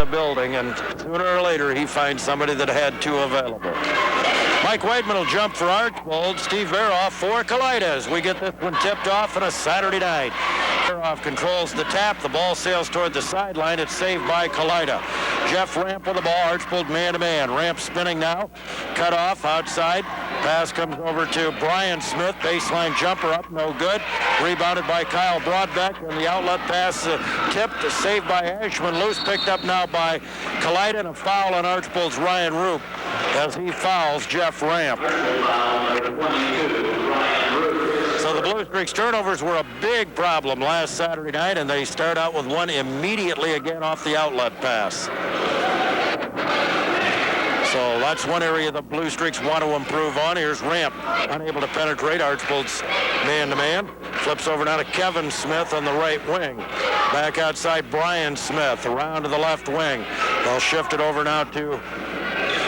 building, and sooner or later he finds somebody that had two available. Mike Weidman will jump for Archbold. Steve Veroff for Kalida as we get this one tipped off on a Saturday night. Veroff controls the tap. The ball sails toward the sideline. It's saved by Kalida. Jeff Ramp with the ball. Archbold man-to-man. Ramp spinning now. Cut off outside. Pass comes over to Brian Smith. Baseline jumper up. No good. Rebounded by Kyle Broadbeck. And the outlet pass tipped. Saved by Ashman. Loose picked up now by Kalida. And a foul on Archbold's Ryan Roop as he fouls Jeff Ramp. So the Blue Streaks turnovers were a big problem last Saturday night, and they start out with one immediately again off the outlet pass. So that's one area the Blue Streaks want to improve on. Here's Ramp, unable to penetrate. Archbold's man-to-man. Flips over now to Kevin Smith on the right wing. Back outside, Brian Smith around to the left wing. They'll shift it over now to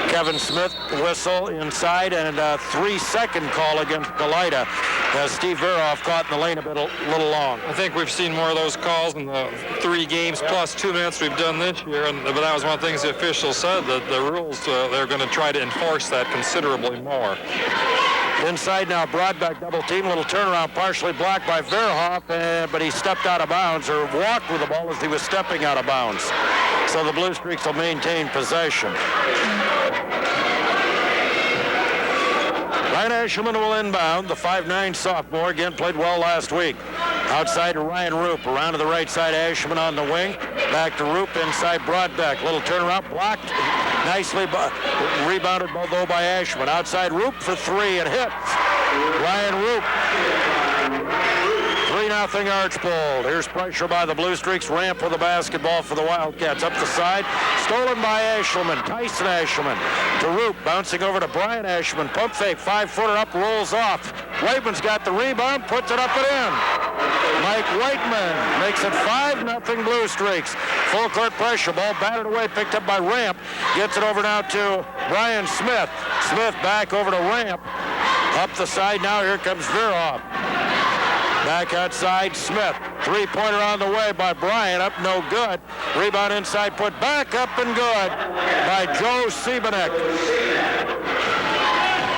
Kevin Smith. Whistle inside, and a 3-second call against Kalida as Steve Veroff caught in the lane a little long. I think we've seen more of those calls in the 3 games plus 2 minutes we've done this year, but that was one of the things the officials said, that the rules, they're going to try to enforce that considerably more. Inside now, Broadbeck double team, little turnaround, partially blocked by Veroff, but he stepped out of bounds, or walked with the ball as he was stepping out of bounds. So the Blue Streaks will maintain possession. Ryan Ashelman will inbound. The 5'9" sophomore again played well last week. Outside to Ryan Roop, around to the right side, Ashelman on the wing. Back to Roop, inside Broadbeck. Little turnaround, blocked nicely, rebounded though by Ashelman. Outside Roop for 3 and hits. Ryan Roop. 3-0 Archbold. Here's pressure by the Blue Streaks. Ramp with the basketball for the Wildcats. Up the side. Stolen by Ashelman. Tyson Ashelman to Roop. Bouncing over to Brian Ashelman. Pump fake. 5-footer up. Rolls off. Whiteman's got the rebound. Puts it up and in. Mike Whiteman makes it 5-0 Blue Streaks. Full court pressure. Ball batted away. Picked up by Ramp. Gets it over now to Brian Smith. Smith back over to Ramp. Up the side now. Here comes Veroff. Back outside, Smith. 3-pointer on the way by Bryant. Up, no good. Rebound inside, put back up and good by Joe Siebenek.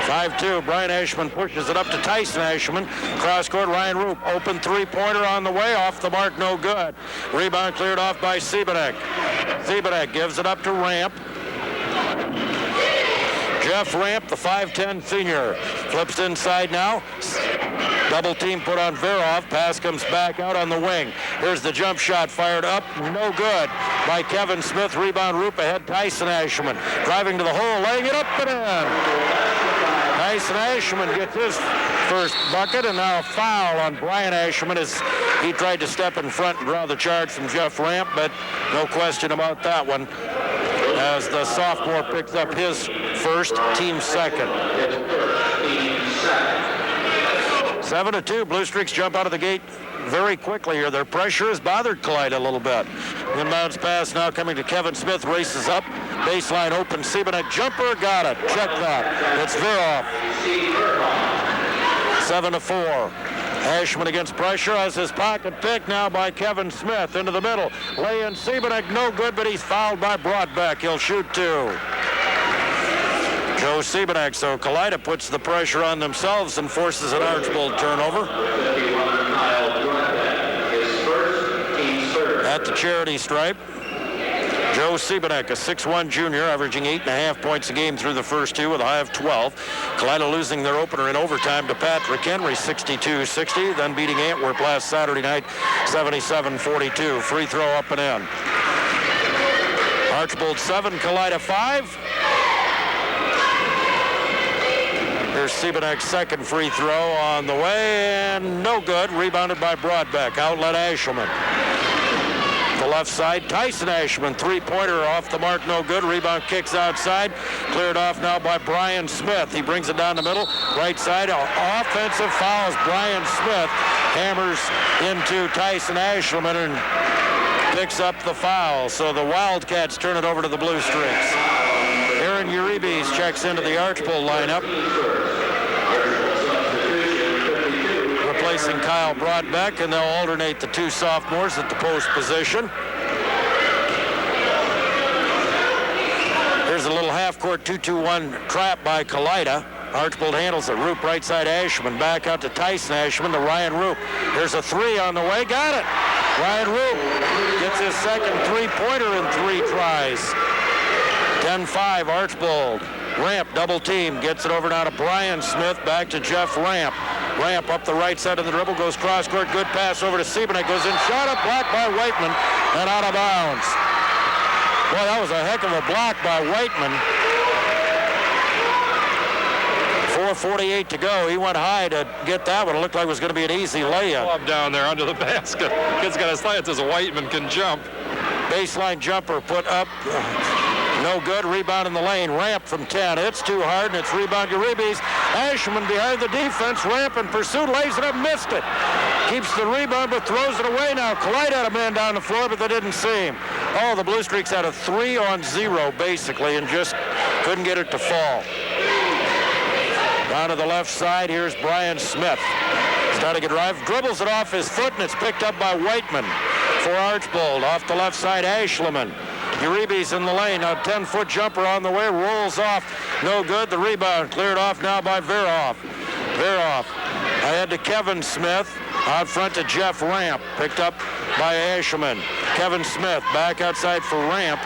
5-2. Brian Ashelman pushes it up to Tyson Ashelman. Cross court, Ryan Roop. Open 3-pointer on the way. Off the mark, no good. Rebound cleared off by Siebenek. Siebenek gives it up to Ramp. Jeff Ramp, the 5'10" senior. Flips inside now. Double team put on Veroff. Pass comes back out on the wing. Here's the jump shot fired up. No good by Kevin Smith. Rebound Roop ahead. Tyson Ashelman driving to the hole, laying it up and in. Tyson Ashelman gets his first bucket, and now a foul on Brian Ashelman as he tried to step in front and draw the charge from Jeff Ramp, but no question about that one as the sophomore picks up his first, team second. 7-2. Blue Streaks jump out of the gate very quickly here. Their pressure has bothered Kalida a little bit. Inbounds pass now coming to Kevin Smith. Races up. Baseline open. Siebenek jumper. Got it. Check that. It's Veroff. 7-4. Ashelman against pressure has his pocket picked now by Kevin Smith. Into the middle. Lay-in Siebenek. No good, but he's fouled by Broadbeck. He'll shoot 2. Joe Siebenek, so Kalida puts the pressure on themselves and forces an Archbold turnover. At the charity stripe, Joe Siebenek, a 6'1" junior, averaging 8.5 points a game through the first 2 with a high of 12. Kalida losing their opener in overtime to Patrick Henry, 62-60, then beating Antwerp last Saturday night, 77-42. Free throw up and in. Archbold 7, Kalida 5. Here's Siebenek's second free throw on the way, and no good. Rebounded by Broadbeck. Outlet Ashelman. The left side, Tyson Ashelman. 3-pointer off the mark, no good. Rebound kicks outside. Cleared off now by Brian Smith. He brings it down the middle. Right side, offensive fouls. Brian Smith hammers into Tyson Ashelman and picks up the foul. So the Wildcats turn it over to the Blue Streaks. Aaron Uribe checks into the Archbold lineup, replacing Kyle Broadbeck, and they'll alternate the 2 sophomores at the post position. half-court 2-2-1 trap by Kalida. Archbold handles it. Roop right side Ashman. Back out to Tyson Ashman to Ryan Roop. Here's a three on the way. Got it. Ryan Roop gets his second three-pointer in 3 tries. 10-5 Archbold. Ramp double team. Gets it over now to Brian Smith. Back to Jeff Ramp. Ramp up the right side of the dribble. Goes cross court. Good pass over to Siebenek. Goes in. Shot up. Blocked by Whiteman. And out of bounds. Boy, that was a heck of a block by Whiteman. 4:48 to go. He went high to get that one. It looked like it was going to be an easy layup. Up down there under the basket. Kid's got a slant as a Whiteman can jump. Baseline jumper put up. No good. Rebound in the lane. Ramp from 10. It's too hard, and it's rebound Uribe's. Ashman behind the defense. Ramp in pursuit. Lays it up. Missed it. Keeps the rebound, but throws it away now. Kalida had a man down the floor, but they didn't see him. Oh, the Blue Streaks had a 3-on-0, basically, and just couldn't get it to fall. Down to the left side, here's Brian Smith. Starting a drive, dribbles it off his foot, and it's picked up by Whiteman for Archbold. Off the left side, Ashleman. Uribe's in the lane. A 10-foot jumper on the way, rolls off. No good. The rebound cleared off now by Veroff. Veroff ahead to Kevin Smith. Out front to Jeff Ramp. Picked up by Ashleman. Kevin Smith back outside for Ramp.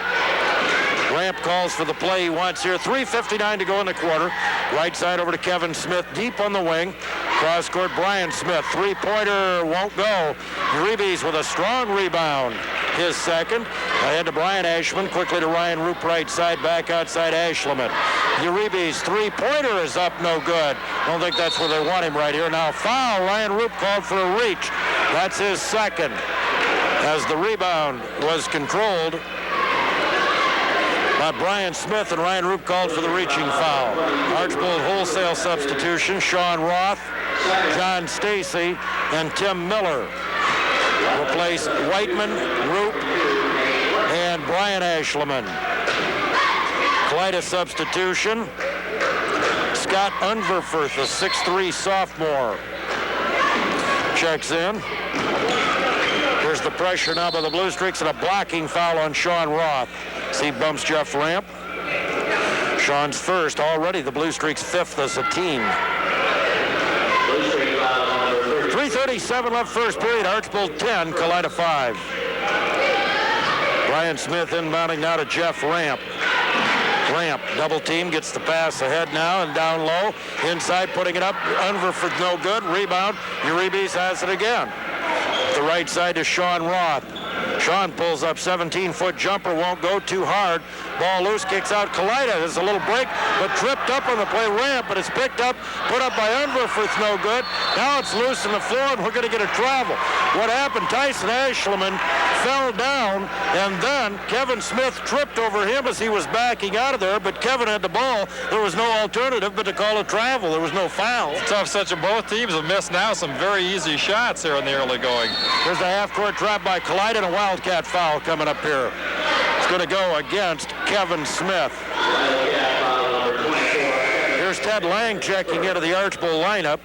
Ramp calls for the play he wants here. 3:59 to go in the quarter. Right side over to Kevin Smith, deep on the wing. Cross court, Brian Smith. Three-pointer won't go. Uribe's with a strong rebound. His second. Ahead to Brian Ashman. Quickly to Ryan Roop, right side. Back outside Ashleman. Uribe's three-pointer is up, no good. Don't think that's where they want him right here. Now foul. Ryan Roop called for a reach. That's his second. As the rebound was controlled by Brian Smith, and Ryan Roop called for the reaching foul. Archbold wholesale substitution. Sean Roth, John Stacy, and Tim Miller replace Whiteman, Roop, and Brian Ashleman. Kalida substitution. Scott Unverfurth, a 6'3 sophomore, checks in. Here's the pressure now by the Blue Streaks, and a blocking foul on Sean Roth. He bumps Jeff Ramp. Sean's first. Already the Blue Streaks fifth as a team. 3:37 left first period. Archbold 10, Kalida 5. Brian Smith inbounding now to Jeff Ramp. Ramp, double team, gets the pass ahead now and down low. Inside, putting it up. Unverfurth, no good. Rebound. Uribe's has it again. The right side to Sean Roth. Sean pulls up, 17-foot jumper, won't go, too hard. Ball loose, kicks out. Kalida has a little break, but tripped up on the play. Ramp, but it's picked up, put up by Unverfurth, no good. Now it's loose on the floor, and we're going to get a travel. What happened? Tyson Ashleman fell down, and then Kevin Smith tripped over him as he was backing out of there, but Kevin had the ball. There was no alternative but to call a travel. There was no foul. Tough such a both teams have missed now some very easy shots here in the early going. There's a half-court trap by Kalida and a Wildcat foul coming up here. It's going to go against Kevin Smith. Here's Ted Lang checking into the Archbold lineup.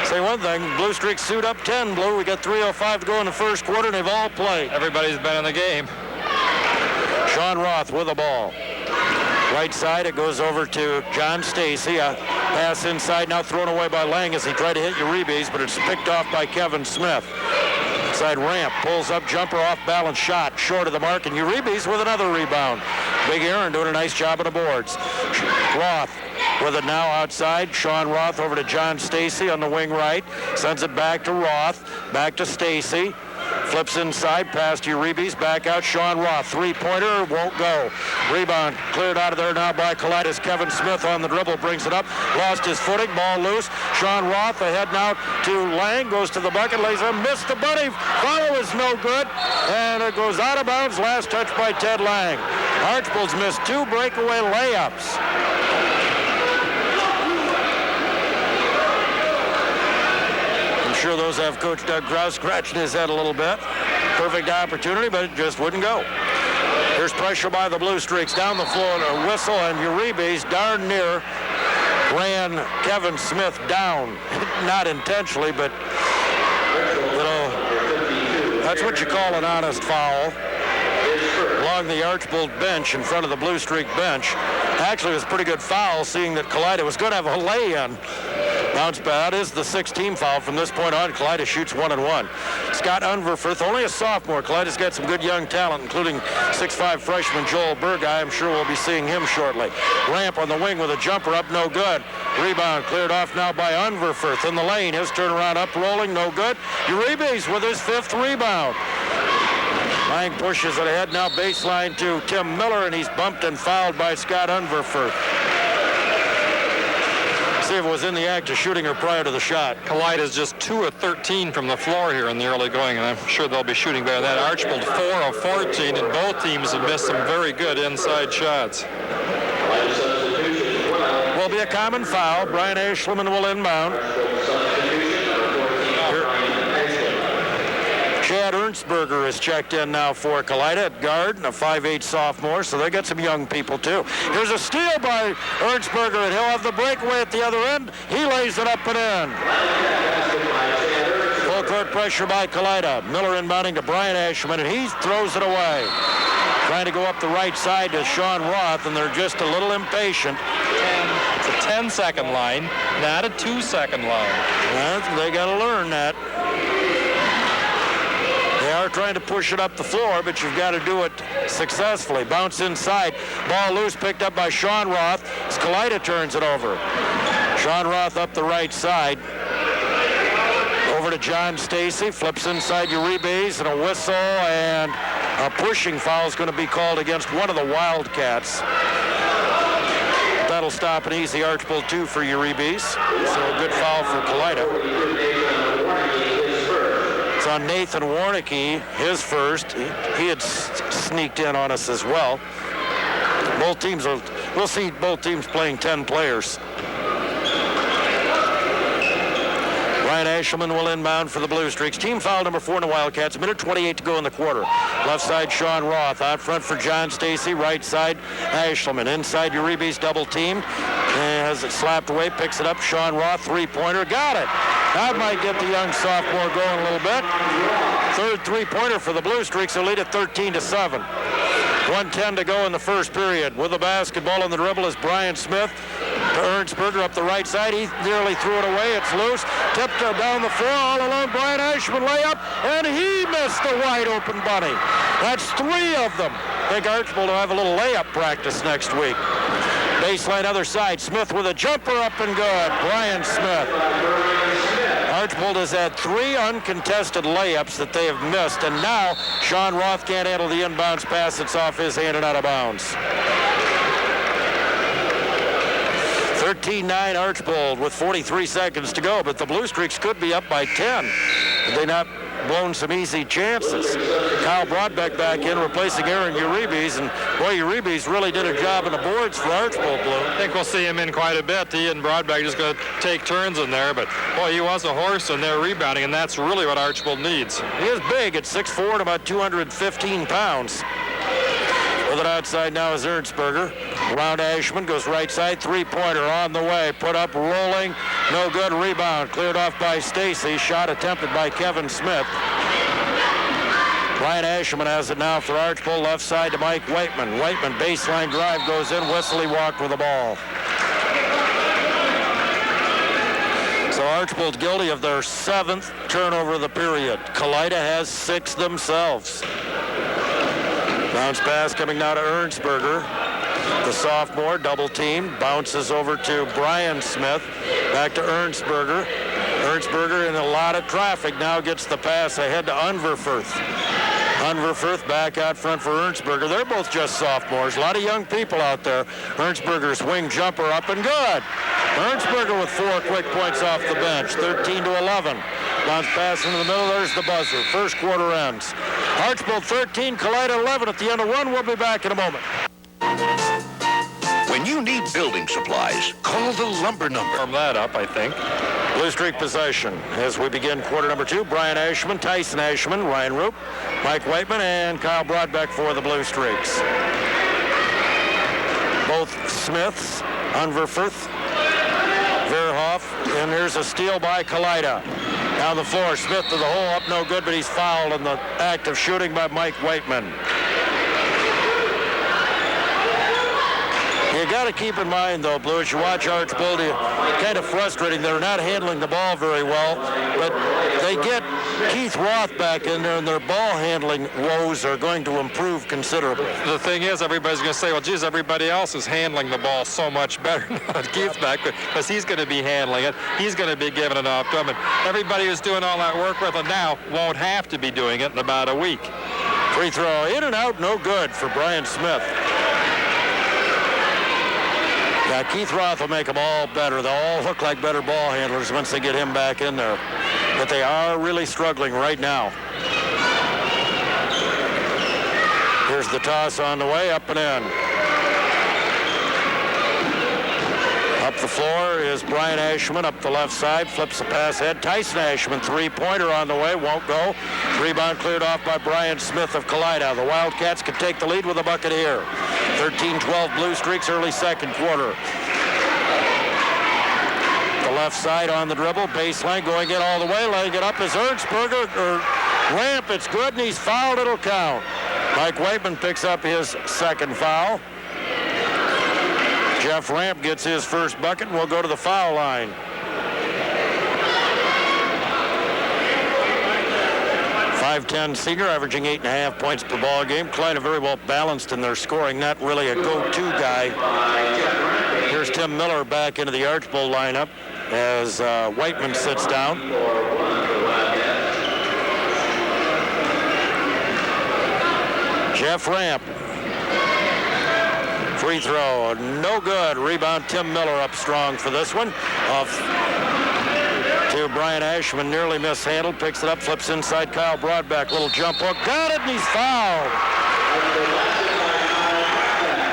Say one thing, Blue Streaks suit up 10, Blue. We got 3:05 to go in the first quarter, and they've all played. Everybody's been in the game. Sean Roth with the ball. Right side, it goes over to John Stacy. A pass inside, now thrown away by Lang as he tried to hit Uribe's, but it's picked off by Kevin Smith. Inside Ramp, pulls up, jumper, off balance shot, short of the mark, and Uribe's with another rebound. Big Aaron doing a nice job on the boards. Roth with it now outside. Sean Roth over to John Stacy on the wing right. Sends it back to Roth, back to Stacy. Flips inside, past Uribe's, back out. Sean Roth, three-pointer, won't go. Rebound cleared out of there now by Kalida's Kevin Smith on the dribble, brings it up, lost his footing, ball loose. Sean Roth ahead now to Lang, goes to the bucket, lays up, missed the bunny. Follow is no good, and it goes out of bounds. Last touch by Ted Lang. Archbold's missed two breakaway layups. Sure those have Coach Doug Krause scratching his head a little bit. Perfect opportunity, but it just wouldn't go. Here's pressure by the Blue Streaks down the floor, and a whistle, and Uribe's darn near ran Kevin Smith down. Not intentionally, but you know, that's what you call an honest foul. along the Archbold bench in front of the Blue Streak bench. Actually, it was a pretty good foul, seeing that Kalida was going to have a lay-in. Bounce back. That is the sixth team foul from this point on. Kalida shoots 1-1. Scott Unverfurth, only a sophomore. Kalida's got some good young talent, including 6'5" freshman Joel Berg. I'm sure we'll be seeing him shortly. Ramp on the wing with a jumper up, no good. Rebound cleared off now by Unverfurth in the lane. His turnaround up, rolling, no good. Uribe's with his fifth rebound. Lang pushes it ahead now, baseline to Tim Miller, and he's bumped and fouled by Scott Unverfurth. See if it was in the act of shooting or prior to the shot. Kalida is just 2 of 13 from the floor here in the early going, and I'm sure they'll be shooting better than that. Archbold 4 of 14, and both teams have missed some very good inside shots. Will be a common foul. Brian Ashleman will inbound. Chad Ernstberger is checked in now for Kalida at guard, a 5'8" sophomore, so they got some young people too. Here's a steal by Ernstberger, and he'll have the breakaway at the other end. He lays it up and in. Full court pressure by Kalida. Miller inbounding to Brian Ashman, and he throws it away. Trying to go up the right side to Sean Roth, and they're just a little impatient. It's a 10-second line, not a 2-second line. Well, they got to learn that. They are trying to push it up the floor, but you've got to do it successfully. Bounce inside. Ball loose, picked up by Sean Roth. As Kalida turns it over. Sean Roth up the right side. Over to John Stacy. Flips inside Uribe's, and a whistle, and a pushing foul is going to be called against one of the Wildcats. That'll stop an easy Archbold 2 for Uribe's. So a good foul for Kalida. It's on Nathan Warnicki, his first. He had sneaked in on us as well. Both teams we'll see both teams playing 10 players. Ryan Ashelman will inbound for the Blue Streaks. Team foul number 4 in the Wildcats. A minute 28 to go in the quarter. Left side, Sean Roth. Out front for John Stacy. Right side, Ashelman. Inside, Uribe's double teamed. Has it slapped away, picks it up. Sean Roth, three-pointer. Got it. That might get the young sophomore going a little bit. Third three-pointer for the Blue Streaks. They'll lead at 13-7. 1:10 to go in the first period. With the basketball on the dribble is Brian Smith. To Ernstberger up the right side. He nearly threw it away. It's loose. Tipped down the floor. All alone, Brian Ashman layup. And he missed the wide open bunny. That's 3 of them. I think Archbold will have a little layup practice next week. Baseline other side. Smith with a jumper up and good. Brian Smith. Archbold has had 3 uncontested layups that they have missed, and now Sean Roth can't handle the inbounds pass. It's off his hand and out of bounds. 13-9 Archbold with 43 seconds to go, but the Blue Streaks could be up by 10. Have they not blown some easy chances? Kyle Broadbeck back in, replacing Aaron Uribe's, and boy, Uribe's really did a job on the boards for Archbold, Blue. I think we'll see him in quite a bit. He and Broadbeck just going to take turns in there, but boy, he was a horse in there rebounding, and that's really what Archbold needs. He is big at 6'4" and about 215 pounds. With it outside now is Ernstberger. Around Ashman, goes right side, three-pointer on the way, put up, rolling, no good, rebound, cleared off by Stacy, shot attempted by Kevin Smith. Ryan Ashman has it now for Archbold, left side to Mike Whiteman. Whiteman, baseline drive, goes in, whistle, he walked with the ball. So Archbold guilty of their 7th turnover of the period. Kalida has 6 themselves. Bounce pass coming now to Ernstberger. The sophomore, double team, bounces over to Brian Smith. Back to Ernstberger. Ernstberger in a lot of traffic now gets the pass ahead to Unverfurth. Unverfurth back out front for Ernstberger. They're both just sophomores. A lot of young people out there. Ernstberger's wing jumper up and good. Ernstberger with 4 quick points off the bench. 13-11. Bounce pass into the middle. There's the buzzer. First quarter ends. Archbold 13, Kalida 11 at the end of 1. We'll be back in a moment. When you need building supplies, call the lumber number. Warm that up, I think. Blue Streak possession as we begin quarter number 2. Brian Ashman, Tyson Ashman, Ryan Roop, Mike Whiteman, and Kyle Broadbeck for the Blue Streaks. Both Smiths, Unverfurth, Verhoff, and here's a steal by Kalida. Down the floor, Smith to the hole, up no good, but he's fouled in the act of shooting by Mike Whiteman. You got to keep in mind, though, Blue, as you watch Archbold, kind of frustrating. They're not handling the ball very well, but they get Keith Roth back in there, and their ball handling woes are going to improve considerably. The thing is, everybody's going to say, well, geez, everybody else is handling the ball so much better now with Keith back, because he's going to be handling it. He's going to be giving it off to him, and everybody who's doing all that work with him now won't have to be doing it in about a week. Free throw in and out, no good for Brian Smith. Yeah, Keith Roth will make them all better. They'll all look like better ball handlers once they get him back in there. But they are really struggling right now. Here's the toss on the way, up and in. Up the floor is Brian Ashman up the left side, flips the pass ahead. Tyson Ashman, three-pointer on the way, won't go. Rebound cleared off by Brian Smith of Kalida. The Wildcats could take the lead with a bucket here. 13-12 Blue Streaks, early second quarter. The left side on the dribble, baseline, going in all the way, laying it up is Ernstberger, Ramp, it's good, and he's fouled, it'll count. Mike Waitman picks up his second foul. Jeff Ramp gets his first bucket, and we'll go to the foul line. .510 senior, averaging 8.5 points per ball game. Kalida very well balanced in their scoring, not really a go-to guy. Here's Tim Miller back into the Archbold lineup as Whiteman sits down. Jeff Ramp. Free throw, no good. Rebound, Tim Miller up strong for this one. Off to Brian Ashman, nearly mishandled, picks it up, flips inside Kyle Broadbeck, little jump hook, got it, and he's fouled.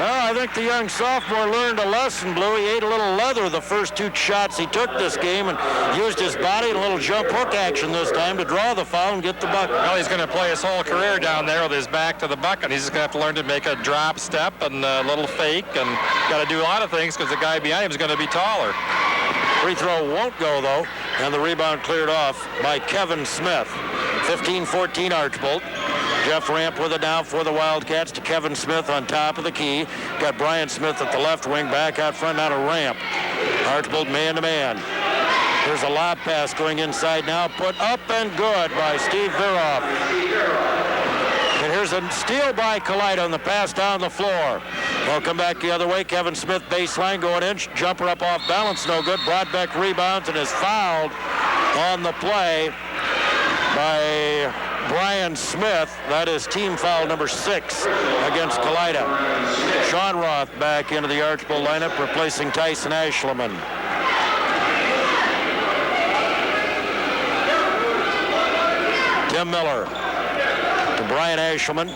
Well, I think the young sophomore learned a lesson, Blue. He ate a little leather the first two shots he took this game and used his body in a little jump hook action this time to draw the foul and get the bucket. Well, he's going to play his whole career down there with his back to the bucket. He's just going to have to learn to make a drop step and a little fake, and got to do a lot of things because the guy behind him is going to be taller. Free throw won't go, though, and the rebound cleared off by Kevin Smith. 15-14 Archbold. Jeff Ramp with it now for the Wildcats to Kevin Smith on top of the key. Got Brian Smith at the left wing, back out front now to Ramp. Archbold man-to-man. There's a lob pass going inside now, put up and good by Steve Viroff. And here's a steal by Kalida on the pass down the floor. They'll come back the other way. Kevin Smith baseline going in. Jumper up off balance, no good. Broadbeck rebounds and is fouled on the play by Brian Smith. That is team foul number 6 against Kalida. Sean Roth back into the Archbold lineup, replacing Tyson Ashleman. Tim Miller to Brian Ashleman.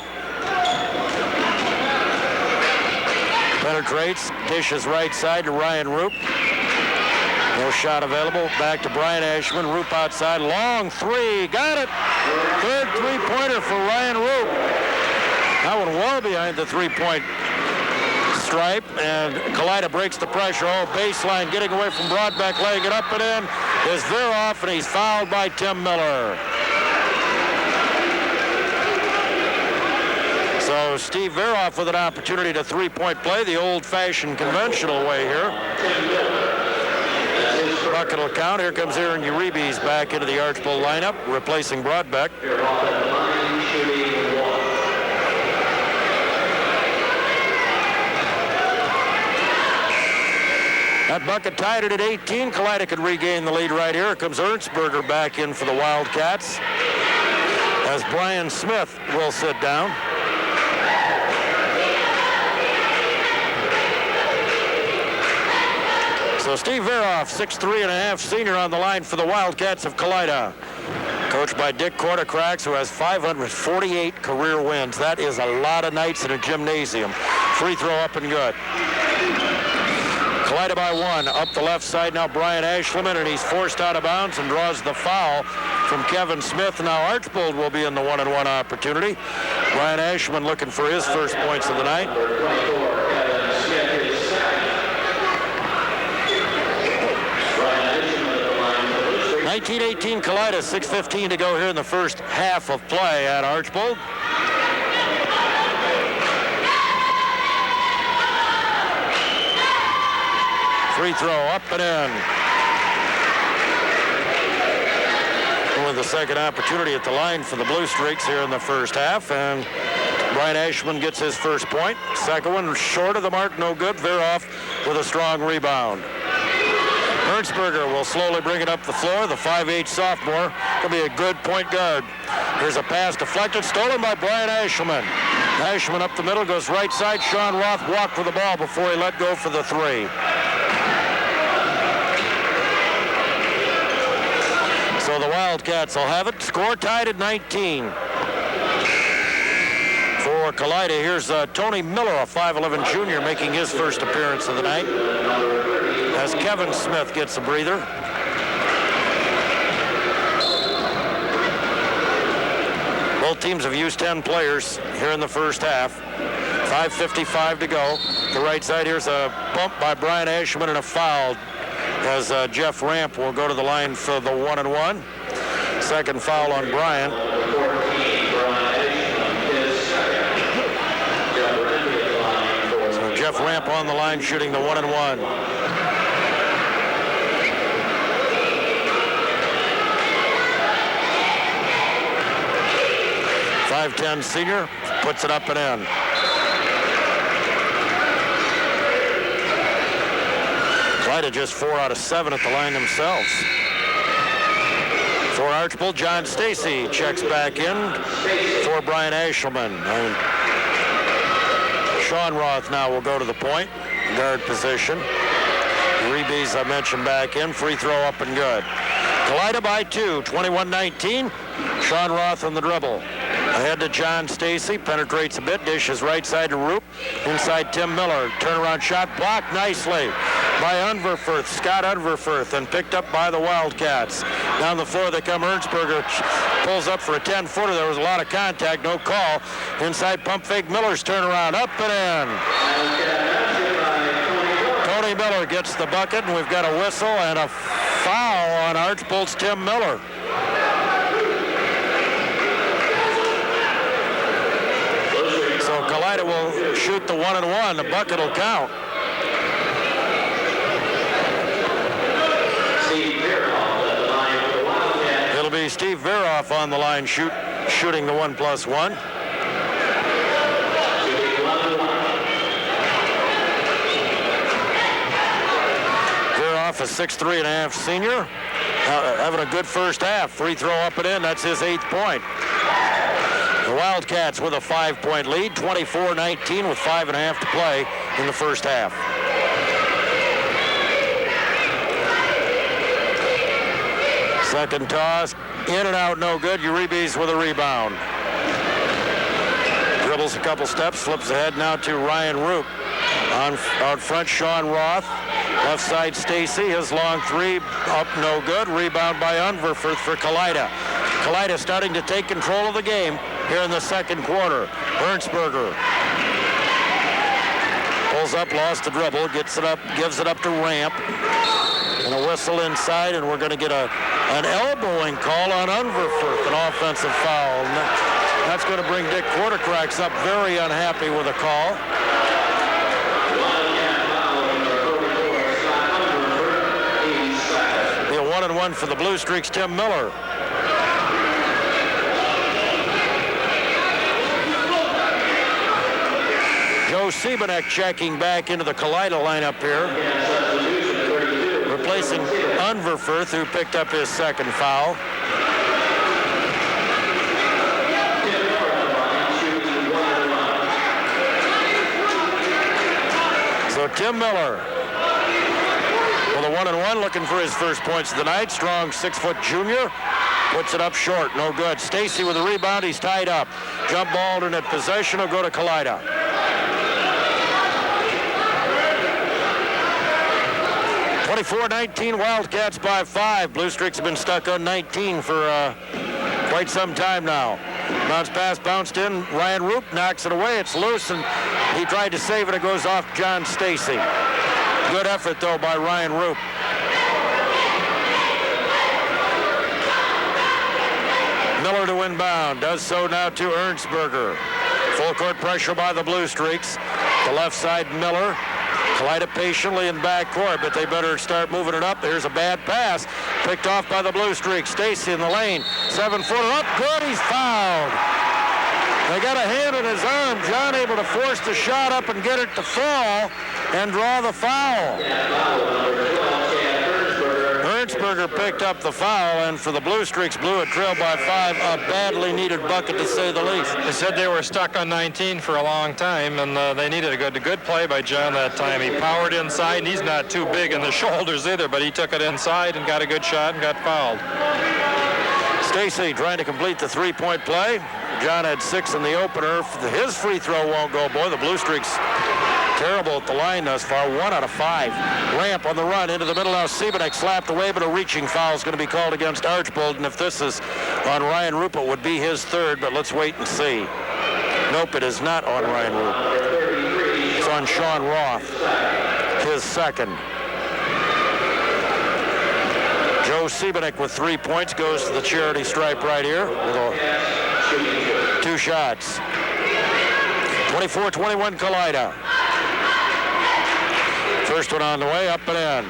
Penetrates, dishes right side to Ryan Roop. No shot available. Back to Brian Ashman. Roop outside. Long three. Got it. Third three-pointer for Ryan Roop. That one well behind the three-point stripe. And Kalida breaks the pressure. Oh, baseline getting away from Broadbeck. Laying it up and in is Viroff, and he's fouled by Tim Miller. So Steve Viroff with an opportunity to three-point play the old-fashioned conventional way here. Bucket will count. Here comes Aaron Uribe's back into the Archbold lineup, replacing Broadbeck. That bucket tied it at 18. Kalida could regain the lead right here. Here comes Ernstberger back in for the Wildcats as Brian Smith will sit down. So Steve Viroff, 6'3.5" senior on the line for the Wildcats of Kalida. Coached by Dick Kortacrax, who has 548 career wins. That is a lot of nights in a gymnasium. Free throw up and good. Kalida by 1. Up the left side now Brian Ashleman, and he's forced out of bounds and draws the foul from Kevin Smith. Now Archbold will be in the one-on-one opportunity. Brian Ashleman looking for his first points of the night. 19-18 Kalida, 6:15 to go here in the first half of play at Archbold. free throw, up and in. With the second opportunity at the line for the Blue Streaks here in the first half, and Brian Ashman gets his first point. Second one short of the mark, no good. Veroff with a strong rebound. Ernstberger will slowly bring it up the floor. The 5'8" sophomore will be a good point guard. Here's a pass deflected, stolen by Brian Ashelman. Ashelman up the middle, goes right side. Sean Roth walked for the ball before he let go for the three. So the Wildcats will have it. Score tied at 19. For Kalida, here's Tony Miller, a 5'11" junior, making his first appearance of the night, as Kevin Smith gets a breather. Both teams have used 10 players here in the first half. 5:55 to go. The right side, here's a bump by Brian Ashman and a foul, as Jeff Ramp will go to the line for the 1-and-1. Second foul on Brian. So Jeff Ramp on the line shooting the 1-and-1. .5'10" senior puts it up and in. Kalida just 4 out of 7 at the line themselves. For Archbold, John Stacy checks back in for Brian Ashelman. And Sean Roth now will go to the point guard position. Reeves, I mentioned, back in. Free throw up and good. Kalida by 2, 21-19. Sean Roth on the dribble. Ahead to John Stacy, penetrates a bit, dishes right side to Roop. Inside Tim Miller, turnaround shot blocked nicely by Unverfurth, Scott Unverfurth, and picked up by the Wildcats. Down the floor they come. Ernstberger pulls up for a 10-footer. There was a lot of contact, no call. Inside pump fake, Miller's turnaround, up and in. Tony Miller gets the bucket, and we've got a whistle and a foul on Archbold's Tim Miller. So Kalida will shoot the 1-and-1. The bucket will count. It'll be Steve Veroff on the line shooting the 1+1. Veroff, a 6'3.5" senior, having a good first half. Free throw up and in. That's his 8th point. The Wildcats with a 5-point lead, 24-19 with 5.5 to play in the first half. Second toss, in and out, no good. Uribe's with a rebound. Dribbles a couple steps, flips ahead now to Ryan Roop. Out front, Sean Roth. Left side, Stacy. His long three, up, no good. Rebound by Unverfurth for Kalida. Kalida starting to take control of the game here in the second quarter. Ernstberger pulls up, lost the dribble, gets it up, gives it up to Ramp. And a whistle inside, and we're going to get an elbowing call on Unverfurth, an offensive foul. And that's going to bring Dick Quartercracks up very unhappy with a call. Be a 1-and-1 for the Blue Streaks, Tim Miller. Joe Siebenek checking back into the Kalida lineup here, replacing Unverfurth, who picked up his second foul. So Tim Miller with a 1-and-1, looking for his first points of the night. Strong 6-foot junior. Puts it up short, no good. Stacy with a rebound, he's tied up. Jump ball in at possession, will go to Kalida. 24-19, Wildcats by 5. Blue Streaks have been stuck on 19 for quite some time now. Bounce pass bounced in. Ryan Roop knocks it away. It's loose, and he tried to save it. It goes off John Stacy. Good effort, though, by Ryan Roop. Miller to inbound. Does so now to Ernstberger. Full court pressure by the Blue Streaks. The left side, Miller. Kalida patiently in backcourt, but they better start moving it up. There's a bad pass. Picked off by the Blue Streaks. Stacy in the lane. 7-footer up. Good. He's fouled. They got a hand in his arm. John able to force the shot up and get it to fall and draw the foul. Ernsberger picked up the foul, and for the Blue Streaks, blew a trail by 5. A badly needed bucket, to say the least. They said they were stuck on 19 for a long time, and they needed a good play by John that time. He powered inside, and he's not too big in the shoulders either, but he took it inside and got a good shot and got fouled. Stacy trying to complete the three-point play. John had 6 in the opener. His free throw won't go. Boy, the Blue Streaks terrible at the line thus far. 1 out of 5. Ramp on the run into the middle now. Siebenek slapped away, but a reaching foul is going to be called against Archbold. And if this is on Ryan Roop, it would be his third, but let's wait and see. Nope, it is not on Ryan Roop. It's on Sean Roth, his second. Joe Siebenek with 3 points goes to the charity stripe right here. Little 2 shots. 24-21 Kalida. First one on the way, up and in.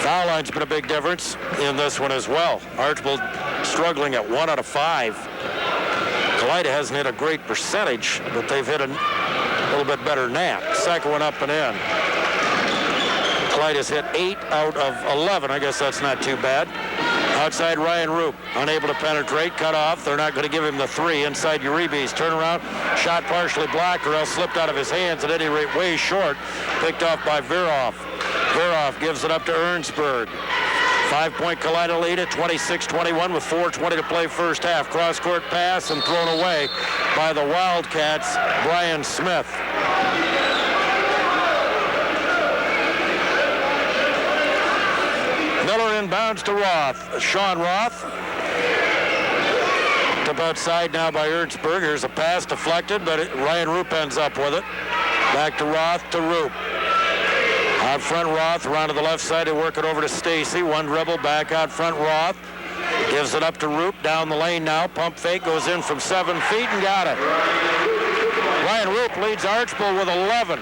Foul line's been a big difference in this one as well. Archbold struggling at 1 out of 5. Kalida hasn't hit a great percentage, but they've hit a little bit better than that. Second one up and in. Kalida's hit 8 out of 11. I guess that's not too bad. Outside Ryan Roop, unable to penetrate, cut off. They're not going to give him the 3. Inside Uribe's turnaround, shot partially blocked or else slipped out of his hands. At any rate, way short. Picked off by Veroff. Veroff gives it up to Ernsberg. 5-point Kalida lead at 26-21 with 4:20 to play first half. Cross-court pass and thrown away by the Wildcats, Brian Smith. Miller inbounds to Roth. Sean Roth. Up outside now by Ernsberg. Here's a pass deflected, but Ryan Roop ends up with it. Back to Roth to Roop. Out front Roth, around to the left side. They work it over to Stacy. One dribble, back out front Roth. Gives it up to Roop. Down the lane now. Pump fake, goes in from 7 feet and got it. Ryan Roop leads Archbold with 11.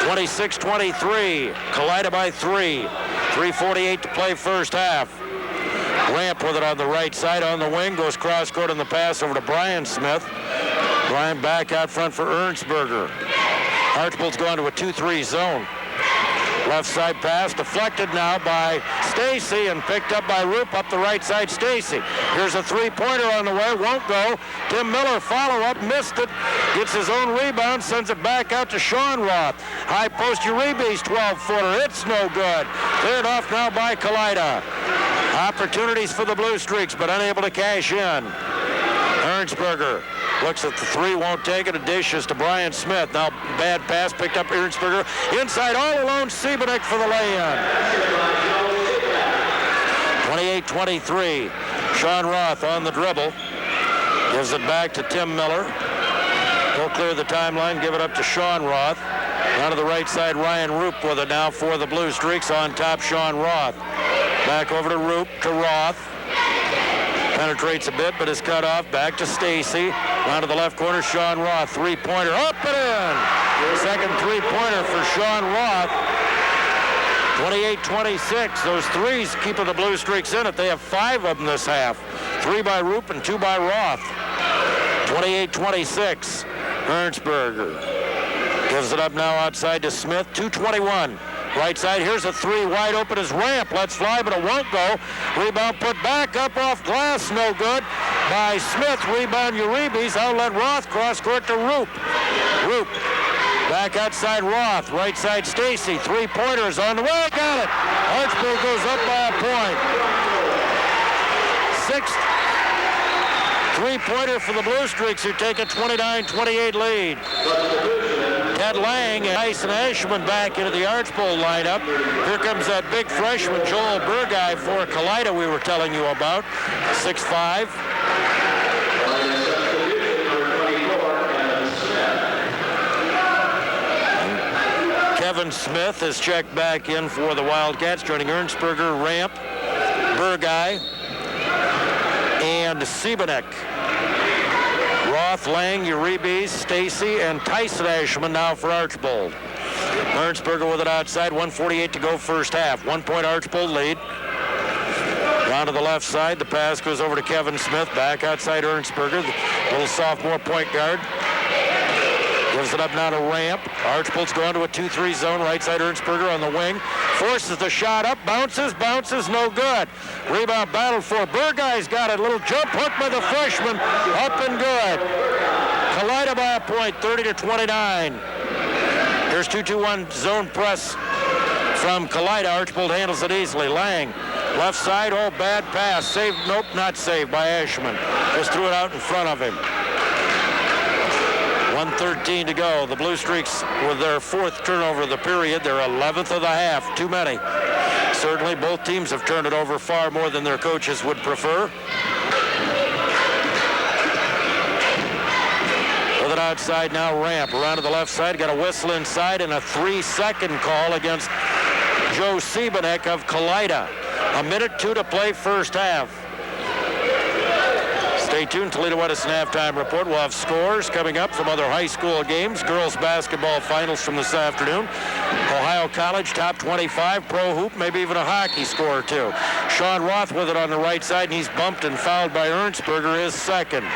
26-23. Kalida by 3. 3:48 to play first half. Ramp with it on the right side on the wing. Goes cross court on the pass over to Brian Smith. Brian back out front for Ernsberger. Archbold's gone to a 2-3 zone. Left side pass deflected now by Stacy and picked up by Roop up the right side. Stacy. Here's a 3-pointer on the way. Won't go. Tim Miller follow up. Missed it. Gets his own rebound. Sends it back out to Sean Roth. High post Uribe's 12-footer. It's no good. Cleared off now by Kalida. Opportunities for the Blue Streaks, but unable to cash in. Ernsberger looks at the 3, won't take it. A dish is to Brian Smith. Now bad pass picked up Ernsberger. Inside all alone, Siebenek for the lay-in. 28-23. Sean Roth on the dribble. Gives it back to Tim Miller. He'll clear the timeline, give it up to Sean Roth. Down to the right side, Ryan Roop with it now for the Blue Streaks. On top, Sean Roth. Back over to Roop, to Roth. Penetrates a bit, but is cut off. Back to Stacy. Down to the left corner, Sean Roth. 3-pointer, up and in. Second 3-pointer for Sean Roth. 28-26. Those 3s keeping the Blue Streaks in it. They have 5 of them this half. 3 by Roop and 2 by Roth. 28-26. Ernsberger gives it up now outside to Smith. 2:21. Right side, here's a 3 wide open as Ramp. Let's fly, but it won't go. Rebound put back up off glass, no good. By Smith, rebound Uribe's. Outlet Roth, cross court to Roop. Roop, back outside Roth. Right side Stacy, 3-pointers on the way, got it. Archbold goes up by a point. 6th 3-pointer for the Blue Streaks, who take a 29-28 lead. Ted Lang and Tyson Ashman back into the Archbold lineup. Here comes that big freshman, Joel Burguy, for Kalida we were telling you about. 6'5". Kevin Smith is checked back in for the Wildcats, joining Ernsberger, Ramp, Burguy, and Siebenek. Roth Roth, Lang, Uribe, Stacy, and Tyson Ashelman now for Archbold. Ernstberger with it outside, 1:48 to go first half. 1 point Archbold lead. Down to the left side, the pass goes over to Kevin Smith, back outside Ernstberger, the little sophomore point guard. Gives it up now to Ramp. Archbold's going to a 2-3 zone, right side Ernstberger on the wing. Forces the shot up, bounces, no good. Rebound battle for Burguy's got it. Little jump hook by the freshman, up and good. Kalida by a point, 30-29. Here's 2-2-1 zone press from Kalida. Archbold handles it easily. Lang, left side, oh, bad pass. Saved, nope, not saved by Ashelman. Just threw it out in front of him. 1:13 to go. The Blue Streaks with their 4th turnover of the period. Their 11th of the half. Too many. Certainly both teams have turned it over far more than their coaches would prefer. With it outside now, Ramp. Around to the left side. Got a whistle inside and a 3-second call against Joe Siebenek of Kalida. 1:02 to play first half. Stay tuned. Toledo Edison halftime report. We'll have scores coming up from other high school games. Girls basketball finals from this afternoon. Ohio College top 25. Pro hoop, maybe even a hockey score or two. Sean Roth with it on the right side, and he's bumped and fouled by Ernstberger, his second.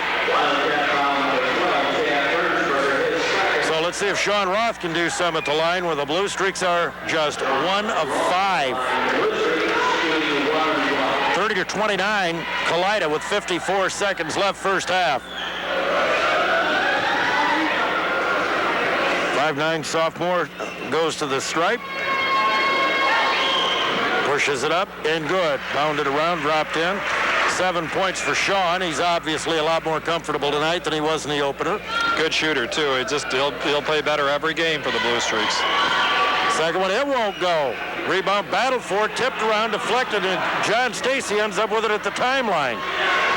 So let's see if Sean Roth can do some at the line, where the Blue Streaks are just 1 of 5. 30-29, Kalida with 54 seconds left first half. 5'9" sophomore goes to the stripe. Pushes it up and good. Bounded around, dropped in. 7 points for Sean. He's obviously a lot more comfortable tonight than he was in the opener. Good shooter, too. He'll play better every game for the Blue Streaks. Second one, it won't go. Rebound battled for it, tipped around, deflected, and John Stacy ends up with it at the timeline.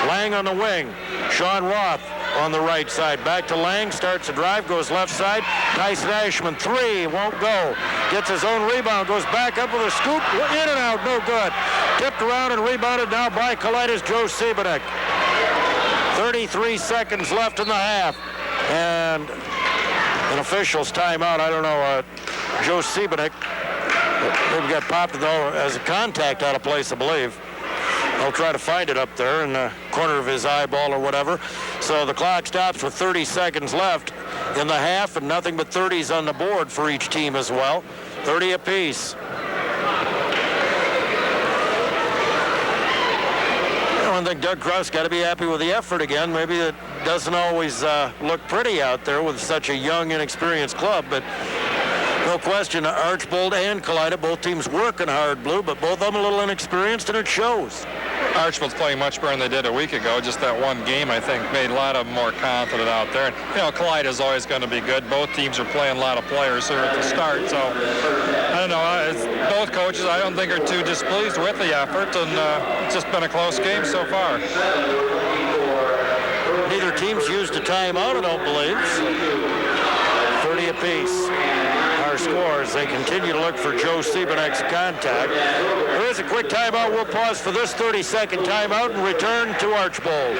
Lang on the wing. Sean Roth on the right side. Back to Lang, starts a drive, goes left side. Tyson Ashelman, 3, won't go. Gets his own rebound, goes back up with a scoop, in and out, no good. Tipped around and rebounded now by Kalida's Joe Siebenek. 33 seconds left in the half. And an official's timeout, I don't know, Joe Siebenek maybe got popped though as a contact out of place, I believe. I'll try to find it up there in the corner of his eyeball or whatever. So the clock stops with 30 seconds left in the half, and nothing but 30s on the board for each team as well. 30 apiece. I think Doug Krause got to be happy with the effort again. Maybe it doesn't always look pretty out there with such a young, inexperienced club, but no question, Archbold and Kalida, both teams working hard, Blue, but both of them a little inexperienced, and it shows. Archbold's playing much better than they did a week ago. Just that one game, I think, made a lot of them more confident out there. And, Kalida's always going to be good. Both teams are playing a lot of players here at the start. So, I don't know. Both coaches, I don't think, are too displeased with the effort, and it's just been a close game so far. Neither team's used a timeout, I don't believe. 30 apiece. Our scores. They continue to look for Joe Siebenek's contact. There is a quick timeout. We'll pause for this 30-second timeout and return to Archbold.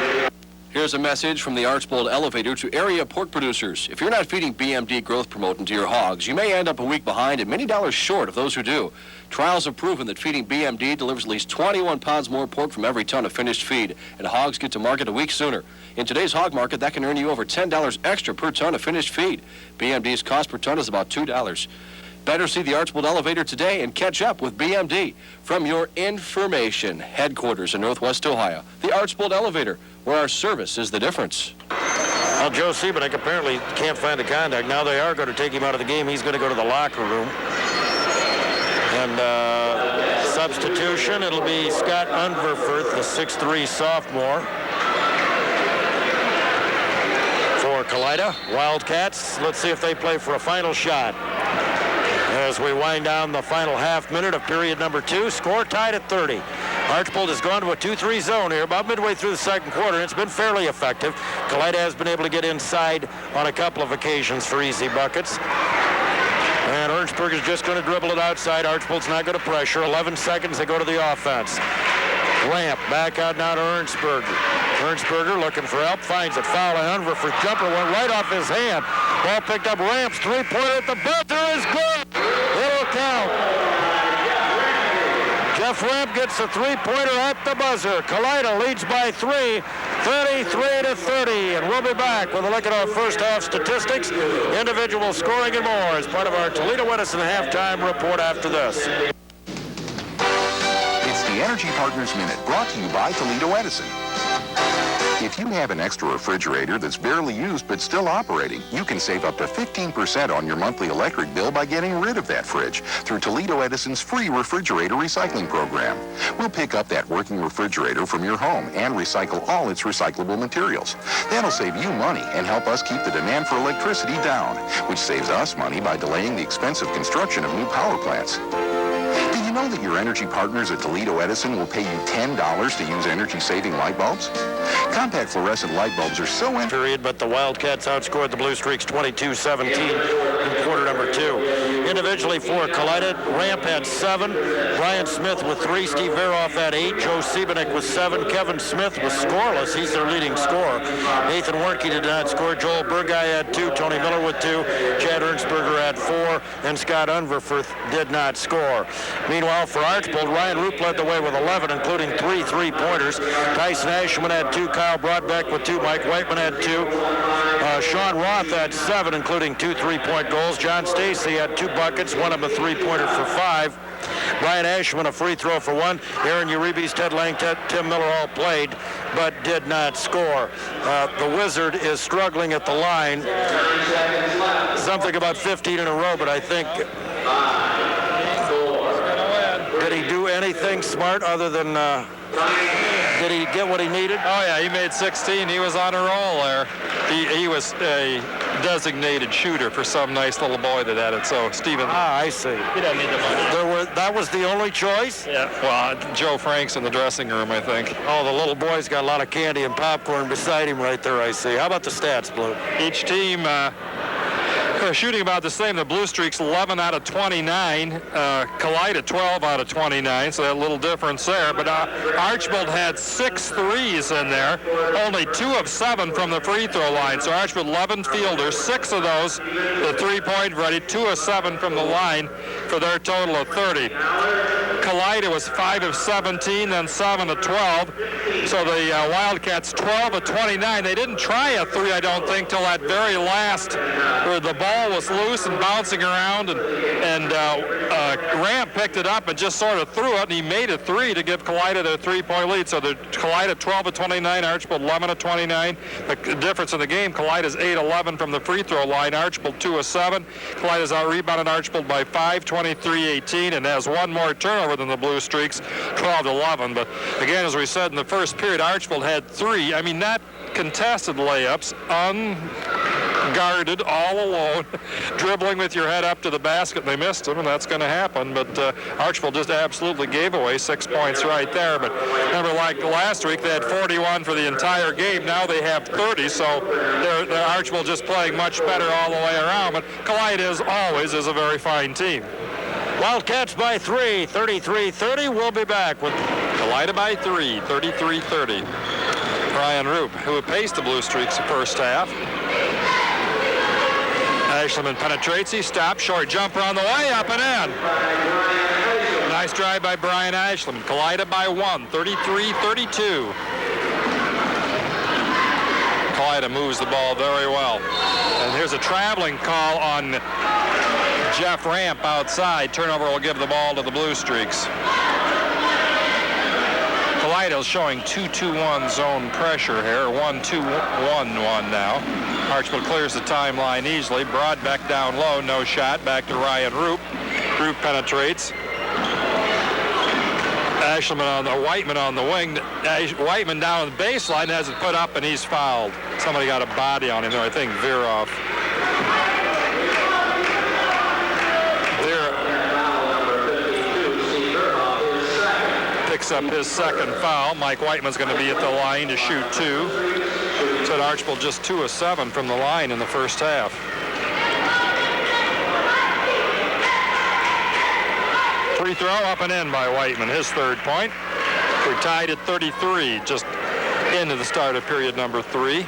Here's a message from the Archbold elevator to area pork producers. If you're not feeding BMD growth promotant to your hogs, you may end up a week behind and many dollars short of those who do. Trials have proven that feeding BMD delivers at least 21 pounds more pork from every ton of finished feed, and hogs get to market a week sooner. In today's hog market, that can earn you over $10 extra per ton of finished feed. BMD's cost per ton is about $2. Better see the Archbold elevator today and catch up with BMD. From your information headquarters in Northwest Ohio, the Archbold elevator, where our service is the difference. Well, Joe Siebenek apparently can't find the contact. Now they are going to take him out of the game. He's going to go to the locker room. And substitution, it'll be Scott Unverfurth, the 6'3 sophomore. For Kalida, Wildcats, let's see if they play for a final shot. As we wind down the final half minute of period number 2, score tied at 30. Archbold has gone to a 2-3 zone here about midway through the second quarter. It's been fairly effective. Kalida has been able to get inside on a couple of occasions for easy buckets. And Ernstberg is just going to dribble it outside. Archbold's not going to pressure. 11 seconds, they go to the offense. Ramp back out now to Ernstberg. Ernsberger looking for help, finds it. Foul on Unverford. Jumper went right off his hand. Ball picked up. Ramp's three-pointer at the buzzer is good. It'll count. Jeff Ramp gets a three-pointer at the buzzer. Kalida leads by 3, 33-30. And we'll be back with a look at our first half statistics, individual scoring and more as part of our Toledo Edison halftime report after this. It's the Energy Partners Minute, brought to you by Toledo Edison. If you have an extra refrigerator that's barely used but still operating, you can save up to 15% on your monthly electric bill by getting rid of that fridge through Toledo Edison's free refrigerator recycling program. We'll pick up that working refrigerator from your home and recycle all its recyclable materials. That'll save you money and help us keep the demand for electricity down, which saves us money by delaying the expensive construction of new power plants. Did you know that your energy partners at Toledo Edison will pay you $10 to use energy-saving light bulbs? Compact fluorescent light bulbs are so period, but the Wildcats outscored the Blue Streaks 22-17 in quarter number 2. Individually for Kalida, Ramp had 7, Brian Smith with 3, Steve Veroff had 8, Joe Siebenek with 7, Kevin Smith was scoreless. He's their leading scorer. Nathan Wernke did not score. Joel Burguy had 2, Tony Miller with 2, Chad Ernsberger had 4, and Scott Unverford did not score. Meanwhile, for Archbold, Ryan Roop led the way with 11, including 3 three-pointers. Tyson Ashman had 2, Kyle Broadbeck with 2, Mike Whiteman had 2, Sean Roth had 7, including 2 three-point goals. John Stacy had 2 buckets, one of them a three-pointer for 5. Brian Ashman a free throw for 1. Aaron Uribe's, Ted Lang, Tim Miller all played, but did not score. The Wizard is struggling at the line. Something about 15 in a row, but I think... Did he do anything smart other than... did he get what he needed? Oh, yeah, he made 16. He was on a roll there. He was a designated shooter for some nice little boy that had it. So, Stephen... I see. He doesn't need the money. That was the only choice? Yeah, well, Joe Frank's in the dressing room, I think. Oh, the little boy's got a lot of candy and popcorn beside him right there, I see. How about the stats, Blue? Each team... shooting about the same. The Blue Streaks 11 out of 29. Kalida 12 out of 29, so that little difference there. But Archbold had 6 threes in there, only 2 of 7 from the free throw line. So Archbold 11 fielders, 6 of those the three-point ready, 2 of 7 from the line for their total of 30. Kalida was 5 of 17, then 7 of 12. So the Wildcats 12 of 29. They didn't try a 3, I don't think, till that very last, where the ball was loose and bouncing around, and Ramp picked it up and just sort of threw it, and he made a 3 to give Kalida their 3-point lead. So the Kalida 12 of 29, Archbold 11 of 29. The difference in the game, Kalida's 8-11 from the free throw line, Archbold 2 of 7. Kalida's out-rebounded Archbold by 5, 23-18, and has 1 more turnover than the Blue Streaks, 12-11. But again, as we said in the first period, Archbold had 3. I mean, not contested layups, unguarded, all alone, dribbling with your head up to the basket, and they missed them, and that's going to happen. But Archbold just absolutely gave away 6 points right there. But remember, like last week, they had 41 for the entire game. Now they have 30, so they're Archbold just playing much better all the way around. But Kalida, as always, is a very fine team. Wildcats by 3, 33-30. We'll be back with Kalida by 3, 33-30. Ryan Roop, who paced the Blue Streaks the first half. Ashleman penetrates, he stops, short jumper on the way, up and in. Nice drive by Brian Ashleman. Kalida by 1, 33-32. Kalida moves the ball very well. And here's a traveling call on Jeff Ramp outside. Turnover will give the ball to the Blue Streaks. Kalida's showing 2-2-1 zone pressure here. 1-2-1-1 now. Archbold clears the timeline easily. Broadbeck down low, no shot. Back to Ryan Roop. Roop penetrates. Whiteman on the wing. Whiteman down the baseline, has it put up, and he's fouled. Somebody got a body on him there, I think Veroff. Picks up his second foul. Mike Whiteman's going to be at the line to shoot 2. Said Archbold just 2 of 7 from the line in the first half. Free throw up and in by Whiteman, his 3rd point. We're tied at 33, just into the start of period number 3.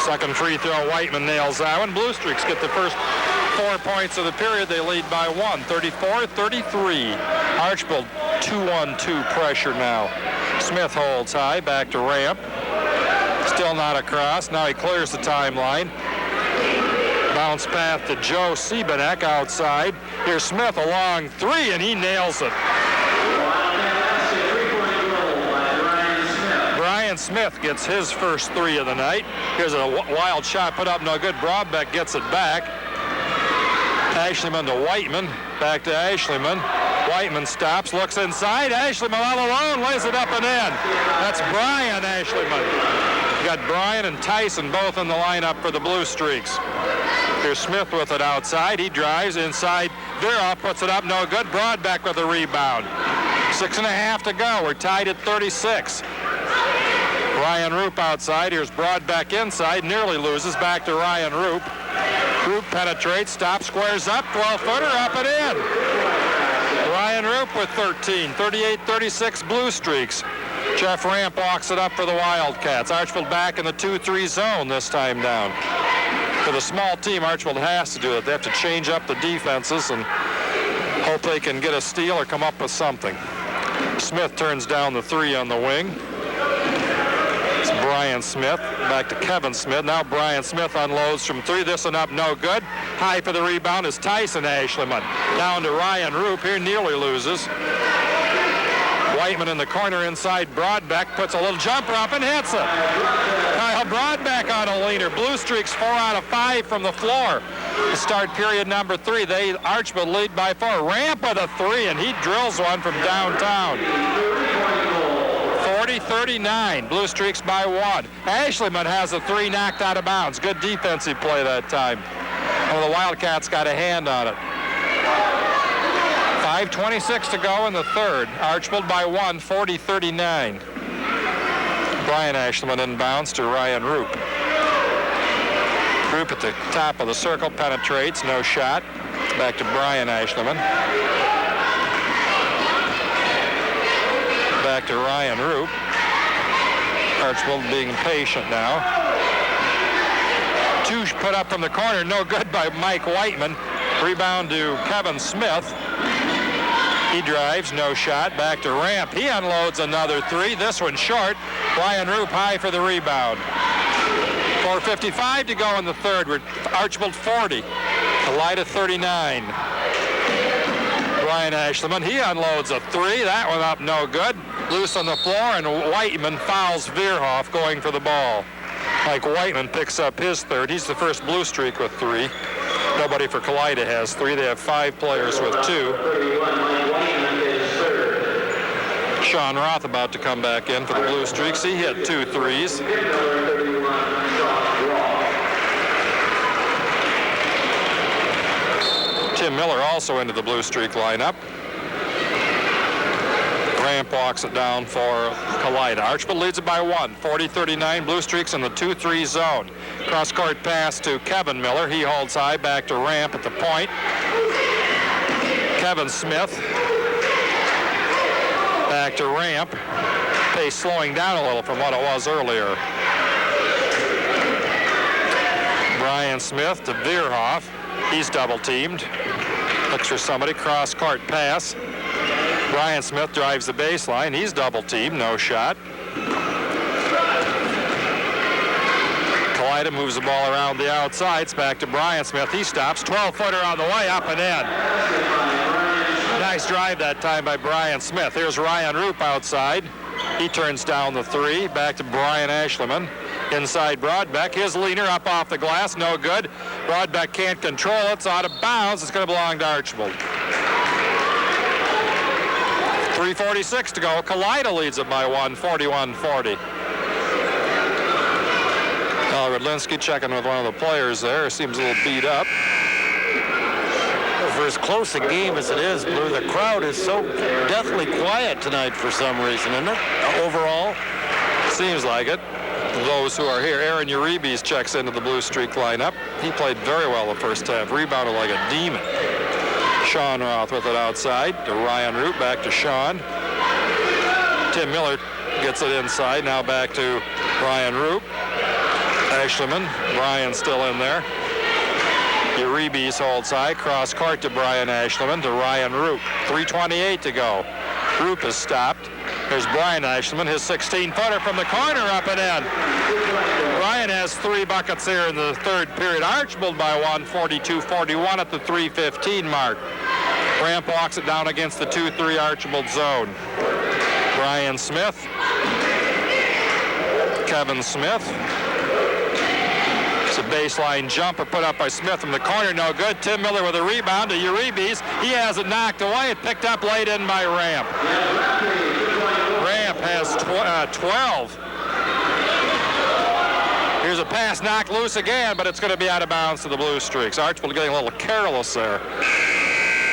Second free throw, Whiteman nails that one. Blue Streaks get the first 4 points of the period. They lead by 1, 34-33. Archbold 2-1-2 pressure now. Smith holds high, back to Ramp. Still not across. Now he clears the timeline. Bounce path to Joe Siebenek outside. Here's Smith, a long 3, and he nails it. Brian Smith gets his first 3 of the night. Here's a wild shot put up, no good. Broadbeck gets it back. Ashleyman to Whiteman. Back to Ashleyman. Whiteman stops, looks inside. Ashleyman all alone, lays it up and in. That's Brian Ashleyman. You got Brian and Tyson both in the lineup for the Blue Streaks. Here's Smith with it outside. He drives inside. Veroff puts it up, no good. Broadbeck with a rebound. 6.5 to go. We're tied at 36. Ryan Roop outside. Here's Broadbeck inside. Nearly loses. Back to Ryan Roop. Roop penetrates, stops, squares up. 12-footer up and in. Ryan Roop with 13. 38-36 Blue Streaks. Jeff Ramp walks it up for the Wildcats. Archbold back in the 2-3 zone this time down. For the small team, Archbold has to do it. They have to change up the defenses and hope they can get a steal or come up with something. Smith turns down the 3 on the wing. It's Brian Smith. Back to Kevin Smith. Now Brian Smith unloads from 3. This one up, no good. High for the rebound is Tyson Ashleyman. Down to Ryan Roop. Here nearly loses. Whiteman in the corner inside. Broadbeck puts a little jumper up and hits it. Kyle Broadbeck on a leaner. Blue Streaks 4 out of 5 from the floor. To start period number 3, they Archbold lead by 4. Ramp with a 3, and he drills one from downtown. 40-39. Blue Streaks by 1. Ashleyman has a 3 knocked out of bounds. Good defensive play that time. Well, the Wildcats got a hand on it. 5:26 to go in the third. Archbold by 1, 40-39. Brian Ashleyman inbounds to Ryan Roop. Roop at the top of the circle, penetrates, no shot. Back to Brian Ashleyman. Back to Ryan Roop. Archbold being patient now. 2 put up from the corner, no good by Mike Whiteman. Rebound to Kevin Smith. He drives, no shot. Back to Ramp. He unloads another 3. This one short. Ryan Roop high for the rebound. 4:55 to go in the third. We're Archbold 40. Kalida 39. Brian Ashleyman, he unloads a 3. That one up, no good. Loose on the floor, and Whiteman fouls Veerhoff going for the ball. Mike Whiteman picks up his 3rd. He's the first Blue Streak with 3. Nobody for Kalida has 3. They have 5 players with 2. Sean Roth about to come back in for the Blue Streaks. He hit 2 threes. Tim Miller also into the Blue Streak lineup. Ramp walks it down for Kalida. Archbold leads it by 1, 40-39. Blue Streaks in the 2-3 zone. Cross-court pass to Kevin Miller. He holds high, back to Ramp at the point. Kevin Smith. Back to Ramp. Pace slowing down a little from what it was earlier. Brian Smith to Veerhoff. He's double-teamed. Looks for somebody. Cross-court pass. Brian Smith drives the baseline. He's double-teamed. No shot. Kalida moves the ball around the outside. It's back to Brian Smith. He stops. 12-footer on the way, up and in. Nice drive that time by Brian Smith. Here's Ryan Roop outside. He turns down the 3. Back to Brian Ashleyman. Inside Broadbeck. His leaner up off the glass. No good. Broadbeck can't control it. It's out of bounds. It's going to belong to Archbold. 3:46 to go. Kalida leads it by 1, 41-40. Rudlinski checking with one of the players there. Seems a little beat up. For as close a game as it is, Blue, the crowd is so deathly quiet tonight for some reason, isn't it? Overall? Seems like it. Those who are here, Aaron Uribe checks into the Blue Streak lineup. He played very well the first half. Rebounded like a demon. Sean Roth with it outside to Ryan Root, back to Sean. Tim Miller gets it inside, now back to Ryan Root. Ashleman, Brian still in there. Uribe's holds high, cross court to Brian Ashleman to Ryan Root. 3:28 to go. Root is stopped. There's Brian Ashleman, his 16-footer from the corner, up and in. Brian has 3 buckets here in the third period. Archbold by 1, 42-41 at the 3:15 mark. Ramp walks it down against the 2-3 Archbold zone. Brian Smith, Kevin Smith. It's a baseline jumper put up by Smith from the corner, no good. Tim Miller with a rebound to Uribe's. He has it knocked away. It picked up late in by Ramp. Ramp has 12. Here's a pass knocked loose again, but it's going to be out of bounds to the Blue Streaks. Archbold getting a little careless there.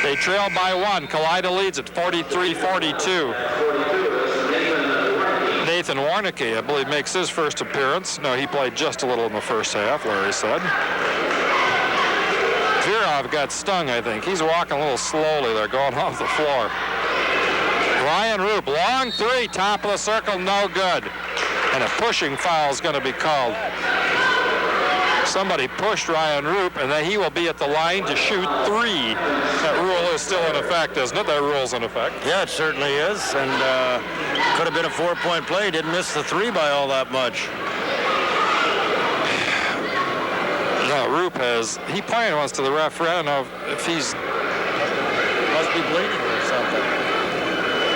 They trail by 1. Kalida leads at 43-42. Nathan Warnicki, I believe, makes his first appearance. No, he played just a little in the first half, Larry said. Virov got stung, I think. He's walking a little slowly there, going off the floor. Ryan Roop, long 3, top of the circle, no good. And a pushing foul is going to be called. Somebody pushed Ryan Roop, and then he will be at the line to shoot 3. That rule is still in effect, isn't it? That rule's in effect. Yeah, it certainly is, and could have been a 4-point play. Didn't miss the 3 by all that much. No, Roop he pointed once to the referee. I don't know if he's... Must be bleeding or something.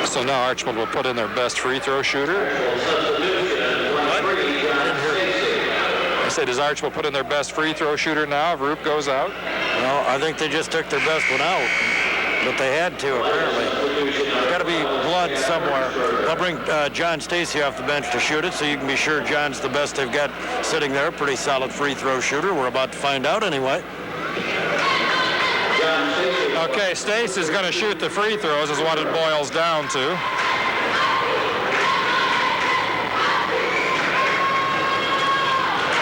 So now Archbold will put in their best free throw shooter. I said, does Archbold put in their best free throw shooter now if Roop goes out? No, I think they just took their best one out, but they had to, apparently. There's got to be blood somewhere. They'll bring John Stacy off the bench to shoot it, so you can be sure John's the best they've got sitting there. Pretty solid free throw shooter. We're about to find out anyway. Okay, Stacy's going to shoot the free throws is what it boils down to.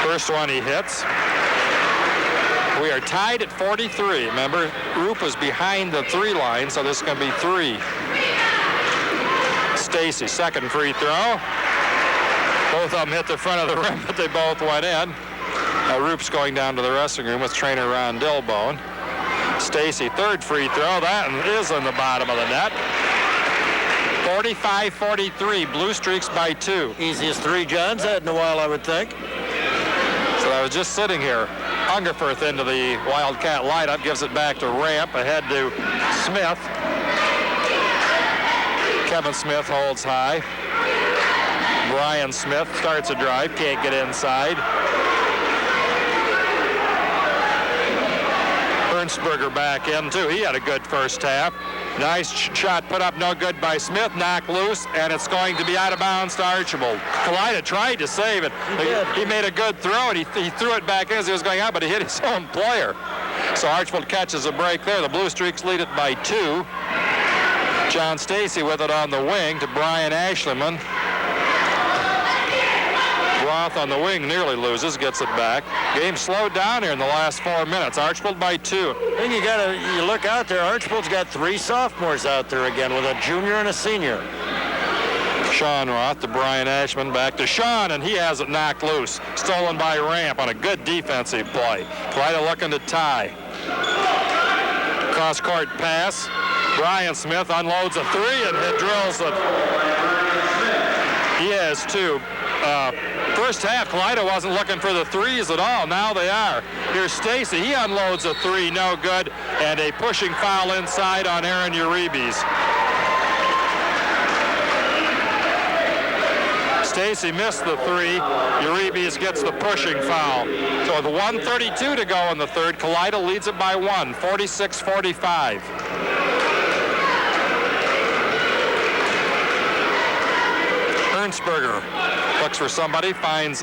First one he hits. We are tied at 43. Remember, Roop was behind the 3 line, so this is going to be 3. Stacy, second free throw. Both of them hit the front of the rim, but they both went in. Roop's going down to the resting room with trainer Ron Dillbone. Stacy, third free throw. That is in the bottom of the net. 45-43. Blue Streaks by 2. Easiest 3 John's had in a while, I would think. So I was just sitting here. Ungerford into the Wildcat lineup, gives it back to Ramp, ahead to Smith. Kevin Smith holds high. Brian Smith starts a drive, can't get inside. Ernstberger back in too. He had a good first half. Nice shot put up, no good by Smith, knocked loose, and it's going to be out of bounds to Archbold. Kalida tried to save it. He made a good throw, and he threw it back in as he was going out, but he hit his own player. So Archbold catches a break there. The Blue Streaks lead it by 2. John Stacy with it on the wing to Brian Ashleman. Roth on the wing nearly loses, gets it back. Game slowed down here in the last 4 minutes. Archbold by 2. I think you look out there. Archbold's got 3 sophomores out there again with a junior and a senior. Sean Roth to Brian Ashman, back to Sean, and he has it knocked loose. Stolen by Ramp on a good defensive play. Kalida looking to tie. Cross-court pass. Brian Smith unloads a 3 and drills it. He has 2. First half, Kalida wasn't looking for the 3s at all. Now they are. Here's Stacy. He unloads a 3, no good, and a pushing foul inside on Aaron Uribe's. Stacy missed the 3. Uribe's gets the pushing foul. So with 1:32 to go in the third, Kalida leads it by 1, 46-45. Ernstberger looks for somebody, finds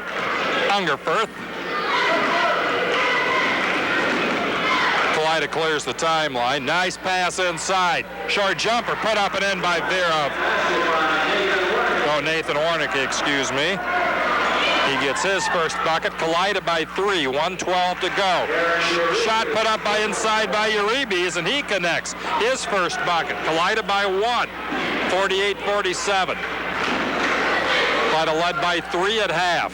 Ungerford. Kalida clears the timeline. Nice pass inside. Short jumper put up and in by Virov. Oh, Nathan Warnicki, excuse me. He gets his first bucket. Kalida by 3, 1:12 to go. Shot put up by inside by Uribes, and he connects. His first bucket. Kalida by 1, 48-47. Kalida led by 3 at half.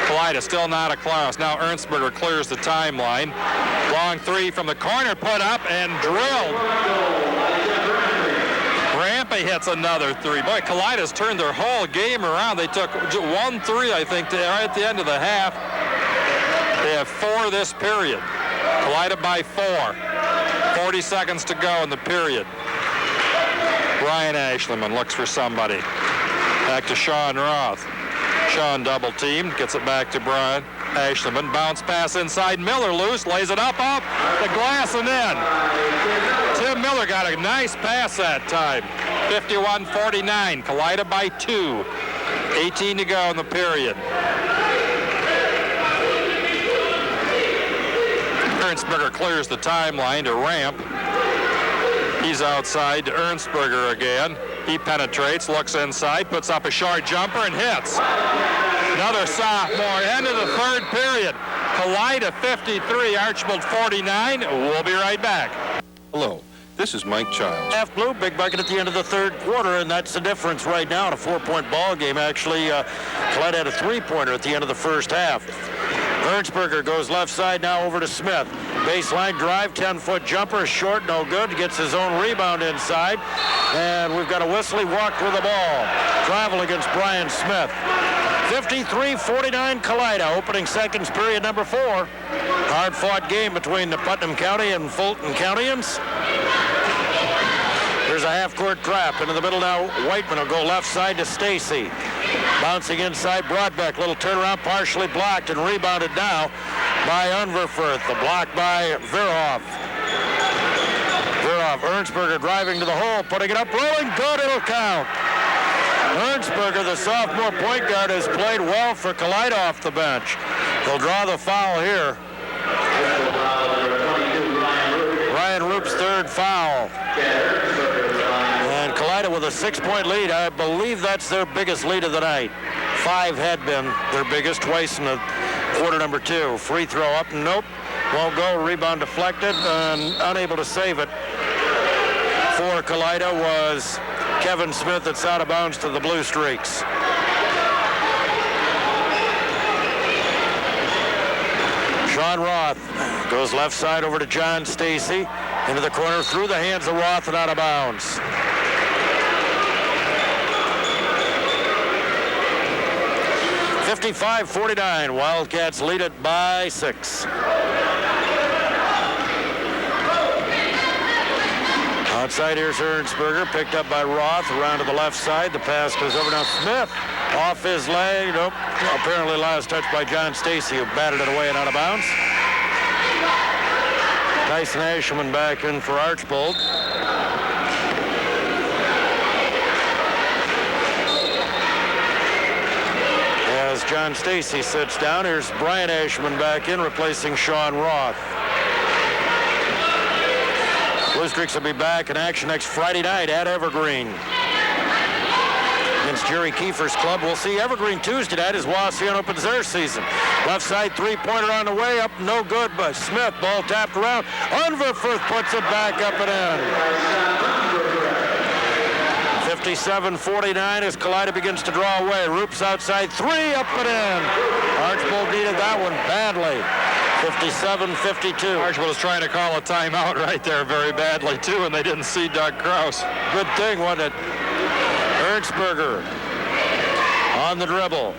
Kalida still not a close. Now Ernstberger clears the timeline. Long 3 from the corner, put up and drilled. Rampe hits another 3. Boy, Kalida's turned their whole game around. They took 1-3, I think, right at the end of the half. They have 4 this period. Kalida by 4. 40 seconds to go in the period. Brian Ashleman looks for somebody. Back to Sean Roth. Sean double teamed, gets it back to Brian Ashleman. Bounce pass inside. Miller loose, lays it up the glass and in. Tim Miller got a nice pass that time. 51-49. Kalida by 2. 18 to go in the period. Ernstberger clears the timeline to Ramp. He's outside to Ernstberger again. He penetrates, looks inside, puts up a short jumper and hits. Another sophomore. End of the third period. Kalida 53, Archbold 49. We'll be right back. Hello, this is Mike Childs. Half blue, big bucket at the end of the third quarter, and that's the difference right now in a 4-point ball game. Actually, Kalida had a 3-pointer at the end of the first half. Ernstberger goes left side now over to Smith. Baseline drive, 10-foot jumper, short, no good. Gets his own rebound inside. And we've got a whistle. He walked with the ball. Travel against Brian Smith. 53-49 Kalida, opening seconds period number 4. Hard-fought game between the Putnam County and Fulton Countyans. There's a half-court trap. Into the middle now, Whiteman will go left side to Stacy. Bouncing inside, Broadbeck. Little turnaround, partially blocked and rebounded now by Unverfurth. The block by Verhoff. Ernstberger driving to the hole, putting it up, rolling, good, it'll count. Ernstberger, the sophomore point guard, has played well for Kalida off the bench. They'll draw the foul here. Ryan Roop's third foul. And Kalida with a 6-point lead. I believe that's their biggest lead of the night. 5 had been their biggest, twice in the quarter number 2. Free throw up, nope, won't go. Rebound deflected and unable to save it. For Kalida was Kevin Smith. That's out of bounds to the Blue Streaks. Sean Roth goes left side over to John Stacy. Into the corner, through the hands of Roth and out of bounds. $55-49. Wildcats lead it by 6. Outside, here's Ernstberger, picked up by Roth, around to the left side. The pass goes over now. Smith off his leg. Nope. Apparently last touch by John Stacy, who batted it away and out of bounds. Tyson Ashelman back in for Archbold. As John Stacy sits down, here's Brian Ashelman back in, replacing Sean Roth. Blue Streaks will be back in action next Friday night at Evergreen against Jerry Kiefer's club. We'll see Evergreen Tuesday night as Wauseon opens their season. Left side 3-pointer on the way up, no good by Smith. Ball tapped around. Unverfurth puts it back up and in. 57-49 as Kalida begins to draw away. Roop's outside 3, up and in. Archbold needed that one badly. 57-52. Archbold was trying to call a timeout right there very badly, too, and they didn't see Doug Krause. Good thing, wasn't it? Ernstberger on the dribble.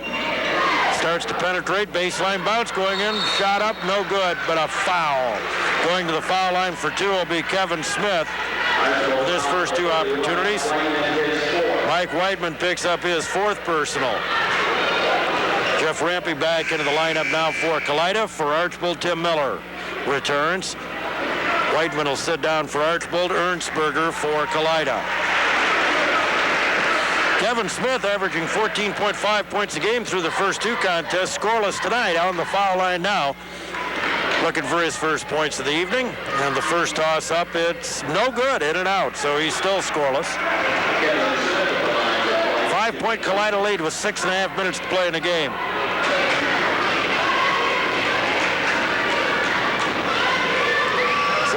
Starts to penetrate, baseline bounce, going in, shot up, no good, but a foul. Going to the foul line for 2 will be Kevin Smith with his first 2 opportunities. Mike Whiteman picks up his 4th personal. Jeff Rampe back into the lineup now for Kalida. For Archbold, Tim Miller returns. Whiteman will sit down for Archbold. Ernstberger for Kalida. Kevin Smith averaging 14.5 points a game through the first 2 contests. Scoreless tonight, on the foul line now. Looking for his first points of the evening. And the first toss up, it's no good, in and out. So he's still scoreless. 5-point Kalida lead with 6.5 minutes to play in the game.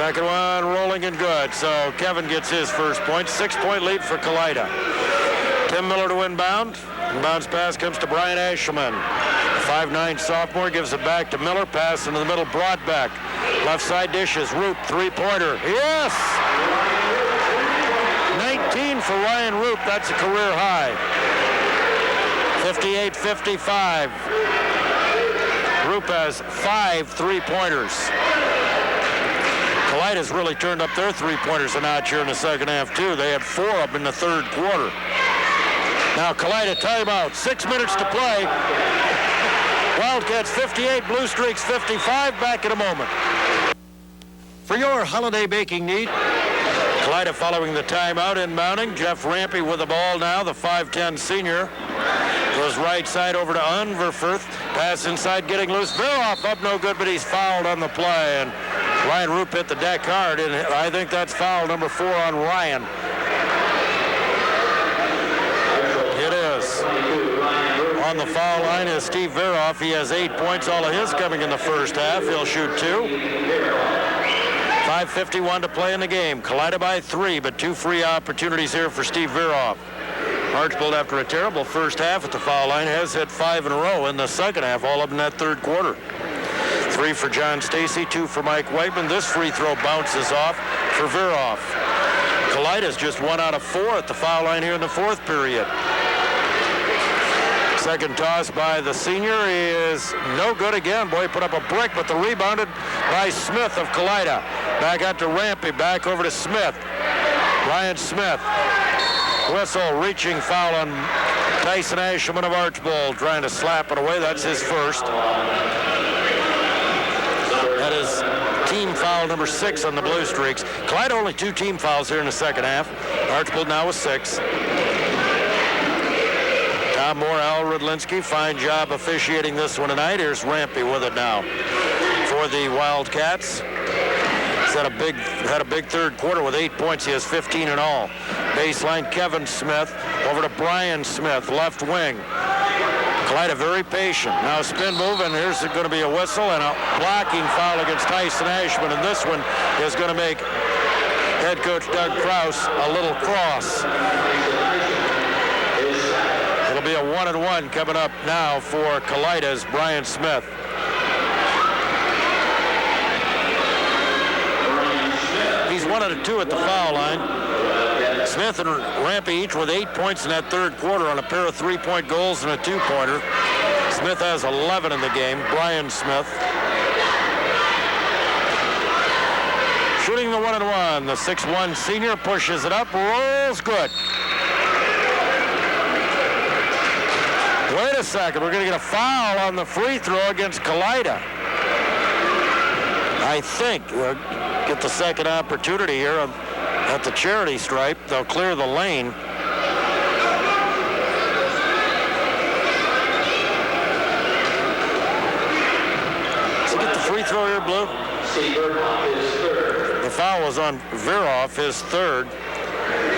Second one rolling and good. So Kevin gets his first point. 6-point lead for Kalida. Tim Miller to inbound. Inbounds pass comes to Brian Ashelman. The 5'9" sophomore gives it back to Miller. Pass into the middle, Broadbeck. Left side dishes. Roop, three-pointer. Yes! 19 for Ryan Roop. That's a career high. 58-55. Roop has 5 three-pointers. Kalida's really turned up their three-pointers a notch here in the second half, too. They had 4 of them in the third quarter. Now Kalida timeout. 6 minutes to play. Wildcats 58, Blue Streaks 55. Back in a moment. For your holiday baking need, Kalida following the timeout, inbounding. Jeff Rampy with the ball now, the 5'10" senior. Goes right side over to Unverfurth. Pass inside, getting loose. Veroff up no good, but he's fouled on the play. And Ryan Roop hit the deck hard, and I think that's foul number 4 on Ryan. It is. On the foul line is Steve Veroff. He has 8 points, all of his coming in the first half. He'll shoot 2. 5:51 to play in the game. Kalida by 3, but 2 free opportunities here for Steve Veroff. Archbold, after a terrible first half at the foul line, has hit 5 in a row in the second half, all of them in that third quarter. 3 for John Stacy, 2 for Mike Whiteman. This free throw bounces off for Veroff. Kalida's just 1 out of 4 at the foul line here in the fourth period. Second toss by the senior is no good again. Boy, he put up a brick, but the rebounded by Smith of Kalida. Back out to Rampy, back over to Smith. Ryan Smith. Whistle, reaching foul on Tyson Ashelman of Archbold, trying to slap it away. That's his first. That is team foul number 6 on the Blue Streaks. Kalida only 2 team fouls here in the second half. Archbold now with 6. Tom Moore, Al Rudlinski, fine job officiating this one tonight. Here's Rampy with it now for the Wildcats. He's had a big third quarter with 8 points. He has 15 in all. Baseline, Kevin Smith over to Brian Smith, left wing. Kalida very patient. Now spin move, and here's going to be a whistle and a blocking foul against Tyson Ashelman, and this one is going to make head coach Doug Krause a little cross. It'll be a 1-and-1 coming up now for Kalida's Brian Smith. He's 1 out of 2 at the foul line. Smith and Rampy each with 8 points in that third quarter on a pair of 3-point goals and a 2-pointer. Smith has 11 in the game. Brian Smith. Shooting the 1-and-1. The 6'1" senior pushes it up, rolls good. Wait a second, we're going to get a foul on the free throw against Kalida. I think we'll get the second opportunity here at the charity stripe. They'll clear the lane. Does he get the free throw here, Blue? The foul was on Veroff, his third.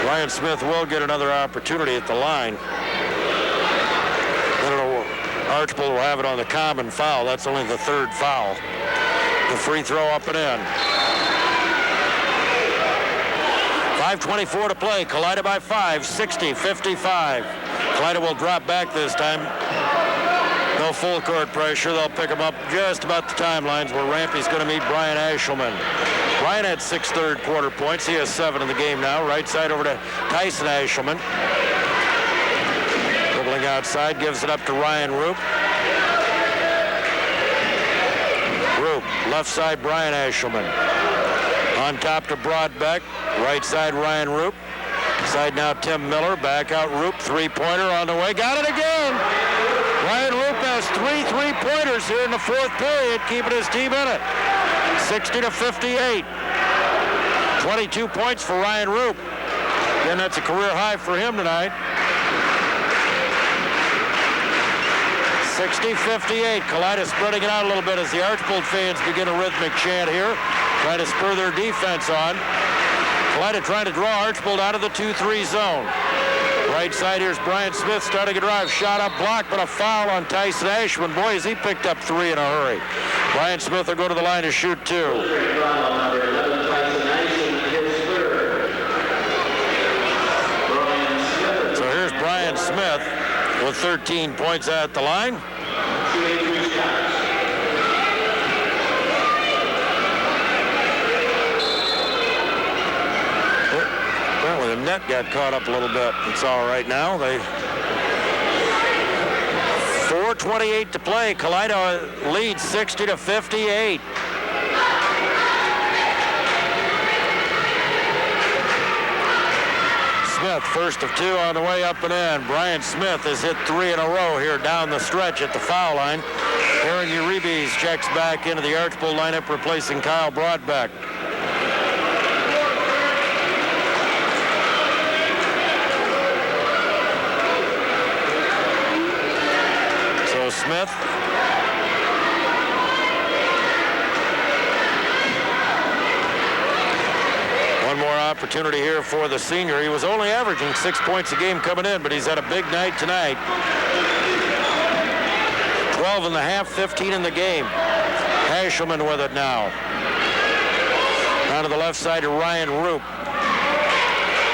Ryan Smith will get another opportunity at the line. Archbold will have it on the common foul. That's only the third foul. The free throw up and in. 5:24 to play. Kalida by 5, 60-55. Kalida will drop back this time. No full court pressure. They'll pick him up just about the timelines where Rampy's going to meet Brian Ashelman. Brian had 6 third quarter points. He has 7 in the game now. Right side over to Tyson Ashelman. Dribbling outside, gives it up to Ryan Roop. Roop, left side, Brian Ashelman. On top to Broadbeck. Right side, Ryan Roop. Side now, Tim Miller. Back out, Roop. 3-pointer on the way. Got it again! Ryan Roop has 3 3-pointers here in the fourth period, keeping his team in it. 60-58. 22 points for Ryan Roop. And that's a career high for him tonight. 60-58. Kalida spreading it out a little bit as the Archbold fans begin a rhythmic chant here, trying to spur their defense on. Kalida trying to draw Archbold out of the 2-3 zone. Right side, here's Brian Smith starting a drive. Shot up, blocked, but a foul on Tyson Ashelman. Boy, has he picked up 3 in a hurry. Brian Smith will go to the line to shoot 2. with 13 points at the line. Apparently the net got caught up a little bit. It's all right now. 4:28 to play. Kalida leads 60-58. Smith, first of two on the way up and in. Brian Smith has hit 3 in a row here down the stretch at the foul line. Aaron Uribe checks back into the Archbold lineup, replacing Kyle Broadbeck. So Smith. One more opportunity here for the senior. He was only averaging 6 points a game coming in, but he's had a big night tonight. 12 and a half, 15 in the game. Ashelman with it now. Down to the left side to Ryan Roop.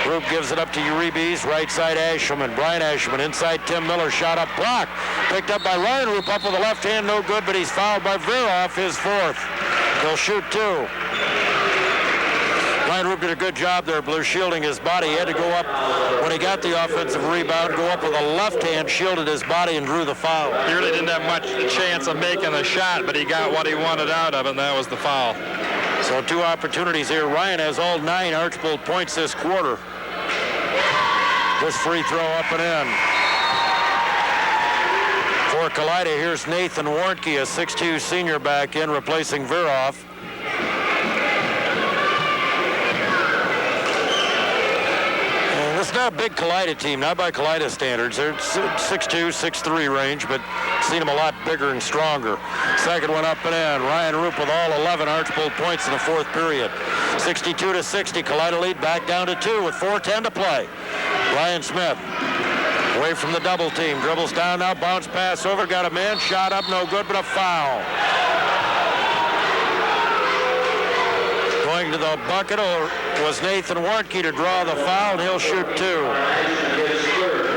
Roop gives it up to Uribe's, right side Ashelman. Brian Ashelman inside Tim Miller, shot up, block. Picked up by Ryan Roop, up with the left hand, no good, but he's fouled by Veroff, his fourth. He'll shoot 2. Ryan Roop did a good job there, Blue, shielding his body. He had to go up when he got the offensive rebound, go up with a left hand, shielded his body, and drew the foul. He really didn't have much chance of making a shot, but he got what he wanted out of it, and that was the foul. So 2 opportunities here. Ryan has all 9 Archbold points this quarter. This free throw up and in. For Kalida, here's Nathan Warnke, a 6'2 senior back in, replacing Veroff. It's not a big Kalida team, not by Kalida standards. They're 6'2", 6'3 range, but seen them a lot bigger and stronger. Second one up and in. Ryan Roop with all 11 Archbold points in the fourth period. 62-60, Kalida lead back down to 2 with 4:10 to play. Ryan Smith away from the double team. Dribbles down now, bounce pass over, got a man, shot up, no good, but a foul. Going to the bucket was Nathan Warnke to draw the foul, and he'll shoot 2.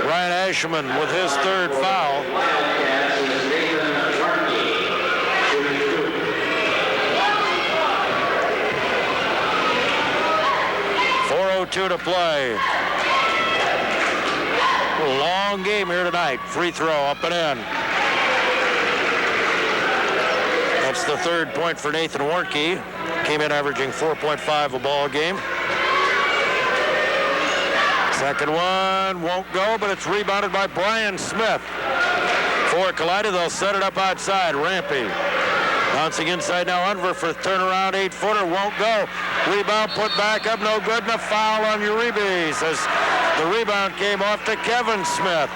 Ryan Ashelman with his third foul. .402 to play. Long game here tonight. Free throw up and in. That's the third point for Nathan Warnke. Came in averaging 4.5 a ball game. Second one won't go, but it's rebounded by Brian Smith. For Kalida, they'll set it up outside. Rampy bouncing inside now. Unverford turnaround 8-footer won't go. Rebound put back up, no good, and a foul on Uribe. Says the rebound came off to Kevin Smith.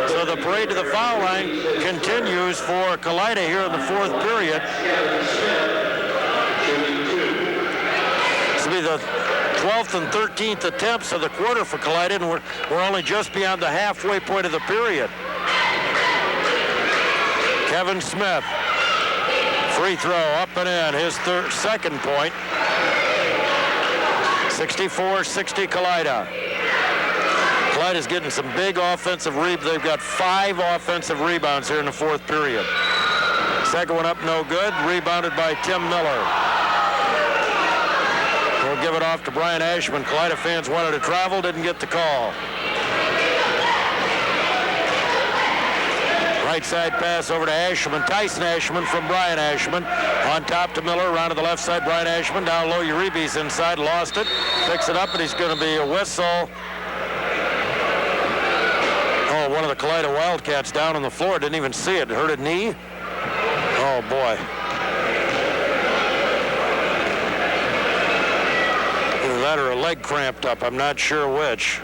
So the parade to the foul line continues for Kalida here in the fourth period. This will be the 12th and 13th attempts of the quarter for Kalida, and we're only just beyond the halfway point of the period. Kevin Smith, free throw up and in, his second point. 64-60 Kalida. Kalida's getting some big offensive rebounds. They've got 5 offensive rebounds here in the fourth period. Second one up, no good. Rebounded by Tim Miller. We'll give it off to Brian Ashelman. Kalida fans wanted to travel, didn't get the call. Right side pass over to Ashelman. Tyson Ashelman from Brian Ashelman. On top to Miller, around to the left side, Brian Ashelman. Down low, Uribe's inside, lost it. Picks it up, and he's going to be a whistle. Oh, one of the Kalida Wildcats down on the floor. Didn't even see it. Hurt a knee. Oh, boy. Either that or a leg cramped up. I'm not sure which.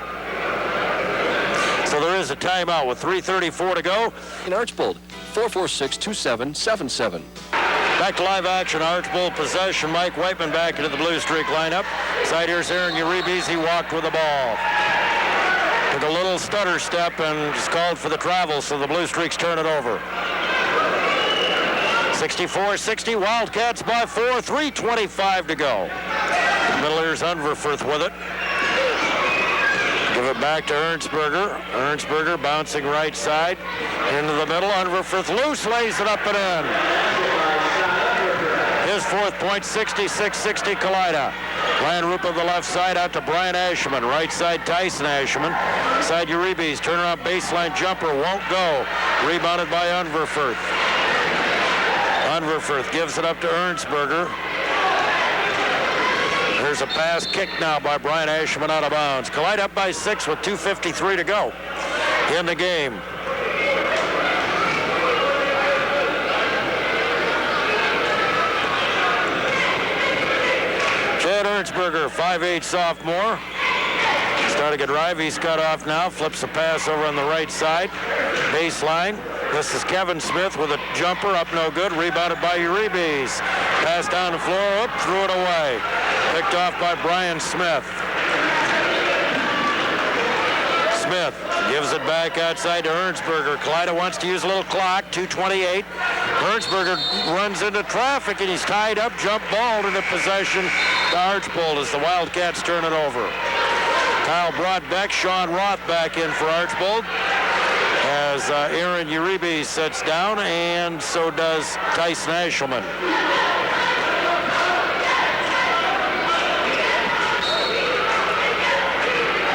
So there is a timeout with 3:34 to go. In Archbold, 446-2777. Back to live action, Archbold possession. Mike Whiteman back into the Blue Streak lineup. Side here's Aaron Uribe. He walked with the ball. Took a little stutter step and just called for the travel, so the Blue Streaks turn it over. 64-60, Wildcats by 4, 3:25 to go. Middle ears Unverfirth with it. Give it back to Ernstberger. Ernstberger bouncing right side. Into the middle. Unverfurth loose. Lays it up and in. His fourth point, 66-60 Kalida. Ryan Roop on the left side out to Brian Asherman. Right side Tyson Asherman. Side Uribe's turnaround baseline jumper won't go. Rebounded by Unverfurth. Unverfurth gives it up to Ernstberger. There's a pass kicked now by Brian Asherman out of bounds. Kalida up by 6 with 2:53 to go in the game. Chad Ernstberger, 5'8" sophomore. Starting a drive, he's cut off now. Flips the pass over on the right side. Baseline. This is Kevin Smith with a jumper up no good. Rebounded by Uribe's. Pass down the floor, up, threw it away. Picked off by Brian Smith. Smith gives it back outside to Ernstberger. Kalida wants to use a little clock, 2:28. Ernstberger runs into traffic and he's tied up, jump ball into possession to Archbold as the Wildcats turn it over. Kyle Broadbeck, Sean Roth back in for Archbold as Aaron Uribe sits down, and so does Tyson Ashelman.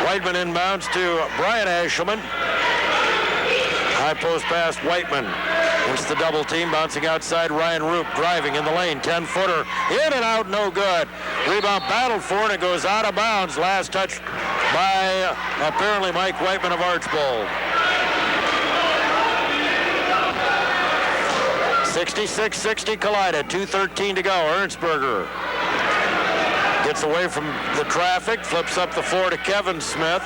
Whiteman inbounds to Brian Ashelman. High post pass, Whiteman. It's the double team, bouncing outside. Ryan Roop driving in the lane, 10-footer. In and out, no good. Rebound battled for, and it goes out of bounds. Last touch by apparently Mike Whiteman of Archbold. 66-60 Kalida, 2:13 to go. Ernstberger gets away from the traffic, flips up the floor to Kevin Smith.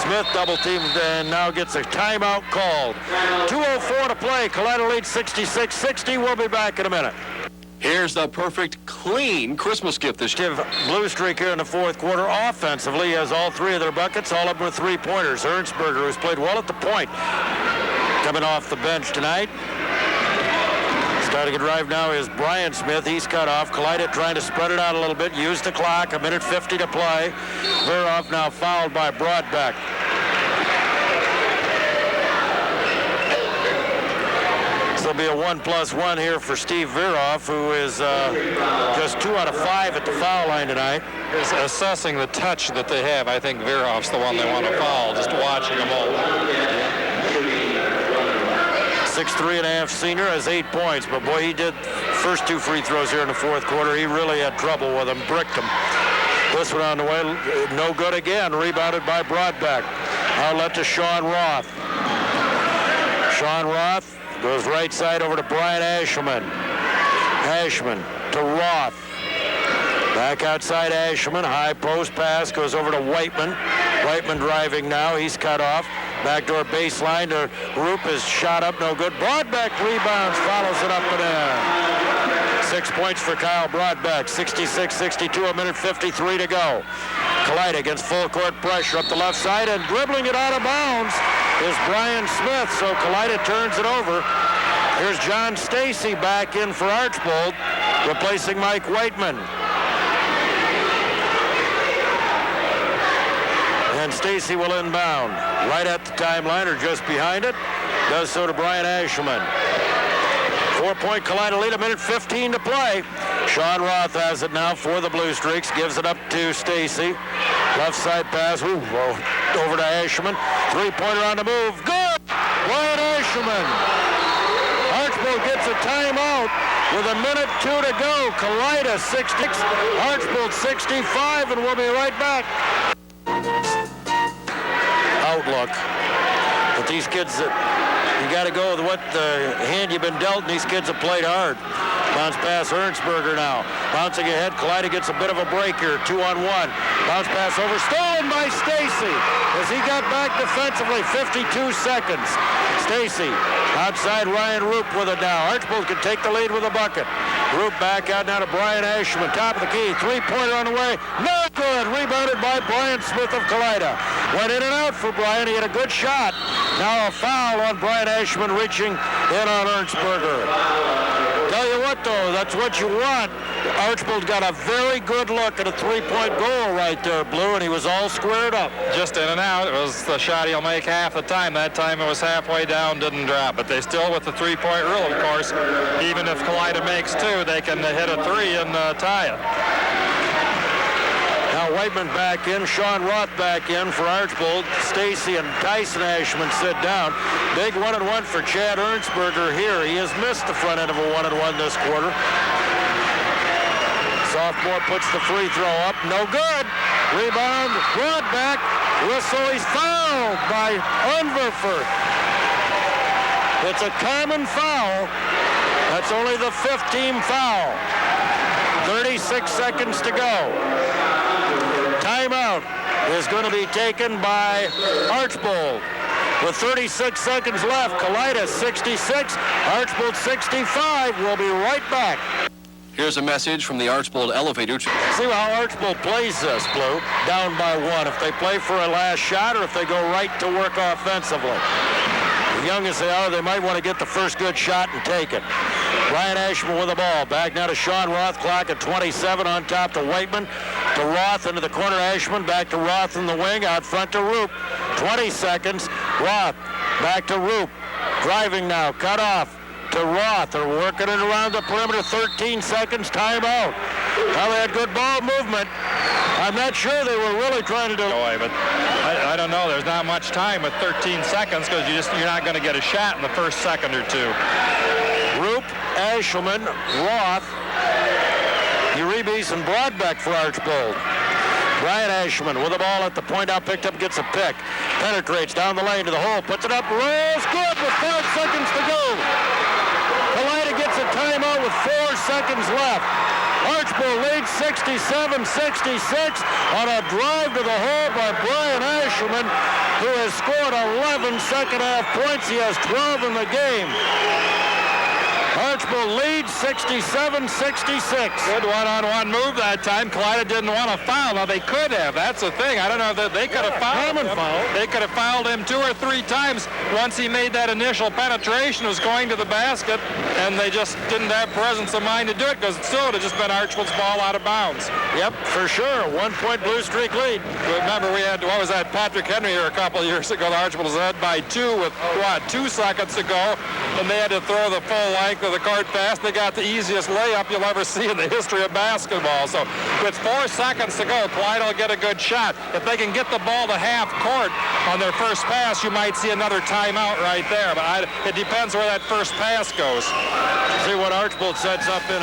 Smith double teamed and now gets a timeout called. 2:04 to play. Kalida leads 66-60. We'll be back in a minute. Here's the perfect, clean Christmas gift this year. Blue streak here in the fourth quarter. Offensively, has all three of their buckets, all of them with three-pointers. Ernstberger, who's played well at the point, coming off the bench tonight. Starting a drive now is Brian Smith. He's cut off. Kalida trying to spread it out a little bit. Use the clock. 1:50 to play. Veroff now fouled by Broadbeck. So it'll be a 1+1 here for Steve Veroff, who is just 2 out of 5 at the foul line tonight. Is assessing the touch that they have. I think Veroff's the one they want to foul, just watching them all. 6'3.5" senior, has 8 points, but boy, he did first 2 free throws here in the fourth quarter. He really had trouble with them, bricked them. This one on the way, no good again, rebounded by Broadbeck. Outlet to Sean Roth. Sean Roth goes right side over to Brian Ashelman. Ashelman to Roth. Back outside Ashelman, high post pass, goes over to Whiteman. Whiteman driving now, he's cut off. Backdoor baseline to Roop is shot up, no good. Broadbeck rebounds, follows it up and in. 6 points for Kyle Broadbeck, 66-62, 1:53 to go. Kalida against full court pressure up the left side, and dribbling it out of bounds is Brian Smith, so Kalida turns it over. Here's John Stacy back in for Archbold, replacing Mike Whiteman. And Stacy will inbound right at the timeline or just behind it. Does so to Brian Ashelman. 4-point Kalida lead, 1:15 to play. Sean Roth has it now for the Blue Streaks. Gives it up to Stacy. Left side pass. Ooh, over to Ashelman. 3-pointer on the move. Good! Brian Ashelman. Archbold gets a timeout with 1:02 to go. Kalida 66, Archbold 65, and we'll be right back. Outlook. But these kids, you got to go with what the hand you've been dealt, and these kids have played hard. Bounce pass, Ernstberger now. Bouncing ahead, Kalida gets a bit of a break here, 2-on-1. Bounce pass over, stolen by Stacy as he got back defensively, 52 seconds. Stacy outside Ryan Roop with it now. Archbold can take the lead with a bucket. Roop back out now to Brian Ashelman, top of the key, 3-pointer on the way. No good, rebounded by Brian Smith of Kalida. Went in and out for Brian, he had a good shot. Now a foul on Brian Ashelman reaching in on Ernstberger. Tell you what, though, that's what you want. Archbold got a very good look at a three-point goal right there, Blue, and he was all squared up. Just in and out. It was the shot he'll make half the time. That time it was halfway down, didn't drop. But they still, with the three-point rule, of course, even if Kalida makes two, they can hit a three and tie it. Now Whiteman back in, Sean Roth back in for Archbold. Stacy and Tyson Ashman sit down. Big 1-1 for Chad Ernstberger here. He has missed the front end of a 1-1 this quarter. Sophomore puts the free throw up. No good. Rebound, brought back. Whistle, he's fouled by Unverford. It's a common foul. That's only the 5th team foul. 36 seconds to go. Timeout is going to be taken by Archbold. With 36 seconds left, Kalida 66, Archbold 65. We'll be right back. Here's a message from the Archbold elevator. See how Archbold plays this, Blue. Down by 1. If they play for a last shot or if they go right to work offensively. Young as they are, they might want to get the first good shot and take it. Brian Ashman with the ball. Back now to Sean Roth. Clock at 27 on top to Whiteman. To Roth into the corner. Ashman back to Roth in the wing. Out front to Roop. 20 seconds. Roth back to Roop. Driving now. Cut off to Roth. They're working it around the perimeter. 13 seconds. Timeout. Well, they had good ball movement. I'm not sure they were really trying to do it. But I don't know. There's not much time with 13 seconds because you're not going to get a shot in the first second or two. Roop, Ashelman, Roth, Uribe's, and Broadbeck for Archbold. Brian Ashman with the ball at the point out, picked up, gets a pick. Penetrates down the lane to the hole, puts it up, rolls, good with 5 seconds to go. Kalida gets a timeout with 4 seconds left. Archbold leads 67-66 on a drive to the hole by Brian Ashelman, who has scored 11 second-half points. He has 12 in the game. Archbold leads 67-66. Good one-on-one move that time. Kalida didn't want to foul. Now, they could have. That's the thing. I don't know that they could have fouled him. They could have fouled him 2 or 3 times once he made that initial penetration, was going to the basket, and they just didn't have presence of mind to do it because it still would have just been Archbold's ball out of bounds. Yep, for sure. 1-point Blue Streak lead. Remember, we had, what was that, Patrick Henry here a couple of years ago. The Archbold was led by 2 with, 2 seconds to go, and they had to throw the full length of the court pass. They got the easiest layup you'll ever see in the history of basketball. So with 4 seconds to go, Kalida will get a good shot. If they can get the ball to half court on their first pass, you might see another timeout right there. But it depends where that first pass goes. See what Archbold sets up in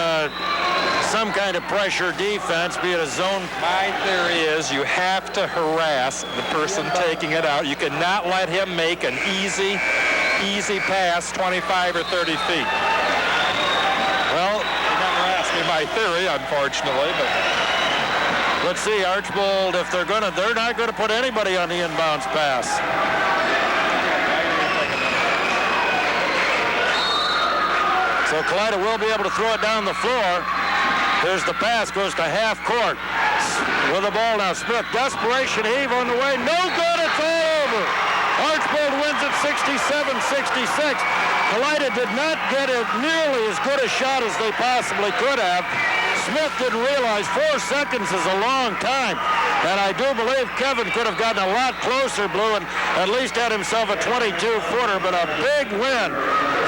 some kind of pressure defense, be it a zone. My theory is you have to harass the person taking it out. You cannot let him make an easy pass 25 or 30 feet. Well, you never asked me my theory, unfortunately, but let's see, Archbold, if they're not gonna put anybody on the inbounds pass. So Kalida will be able to throw it down the floor. Here's the pass, goes to half court. With the ball now, Smith, desperation heave on the way, no good, it's all over. Archbold wins it 67-66. Kalida did not get nearly as good a shot as they possibly could have. Smith didn't realize 4 seconds is a long time. And I do believe Kevin could have gotten a lot closer, Blue, and at least had himself a 22-footer, but a big win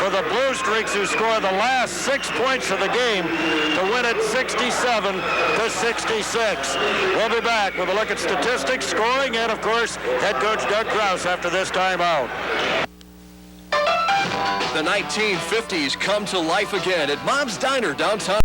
for the Blue Streaks, who scored the last 6 points of the game to win it 67-66. We'll be back with a look at statistics, scoring, and, of course, head coach Doug Krause after this timeout. The 1950s come to life again at Mom's Diner downtown.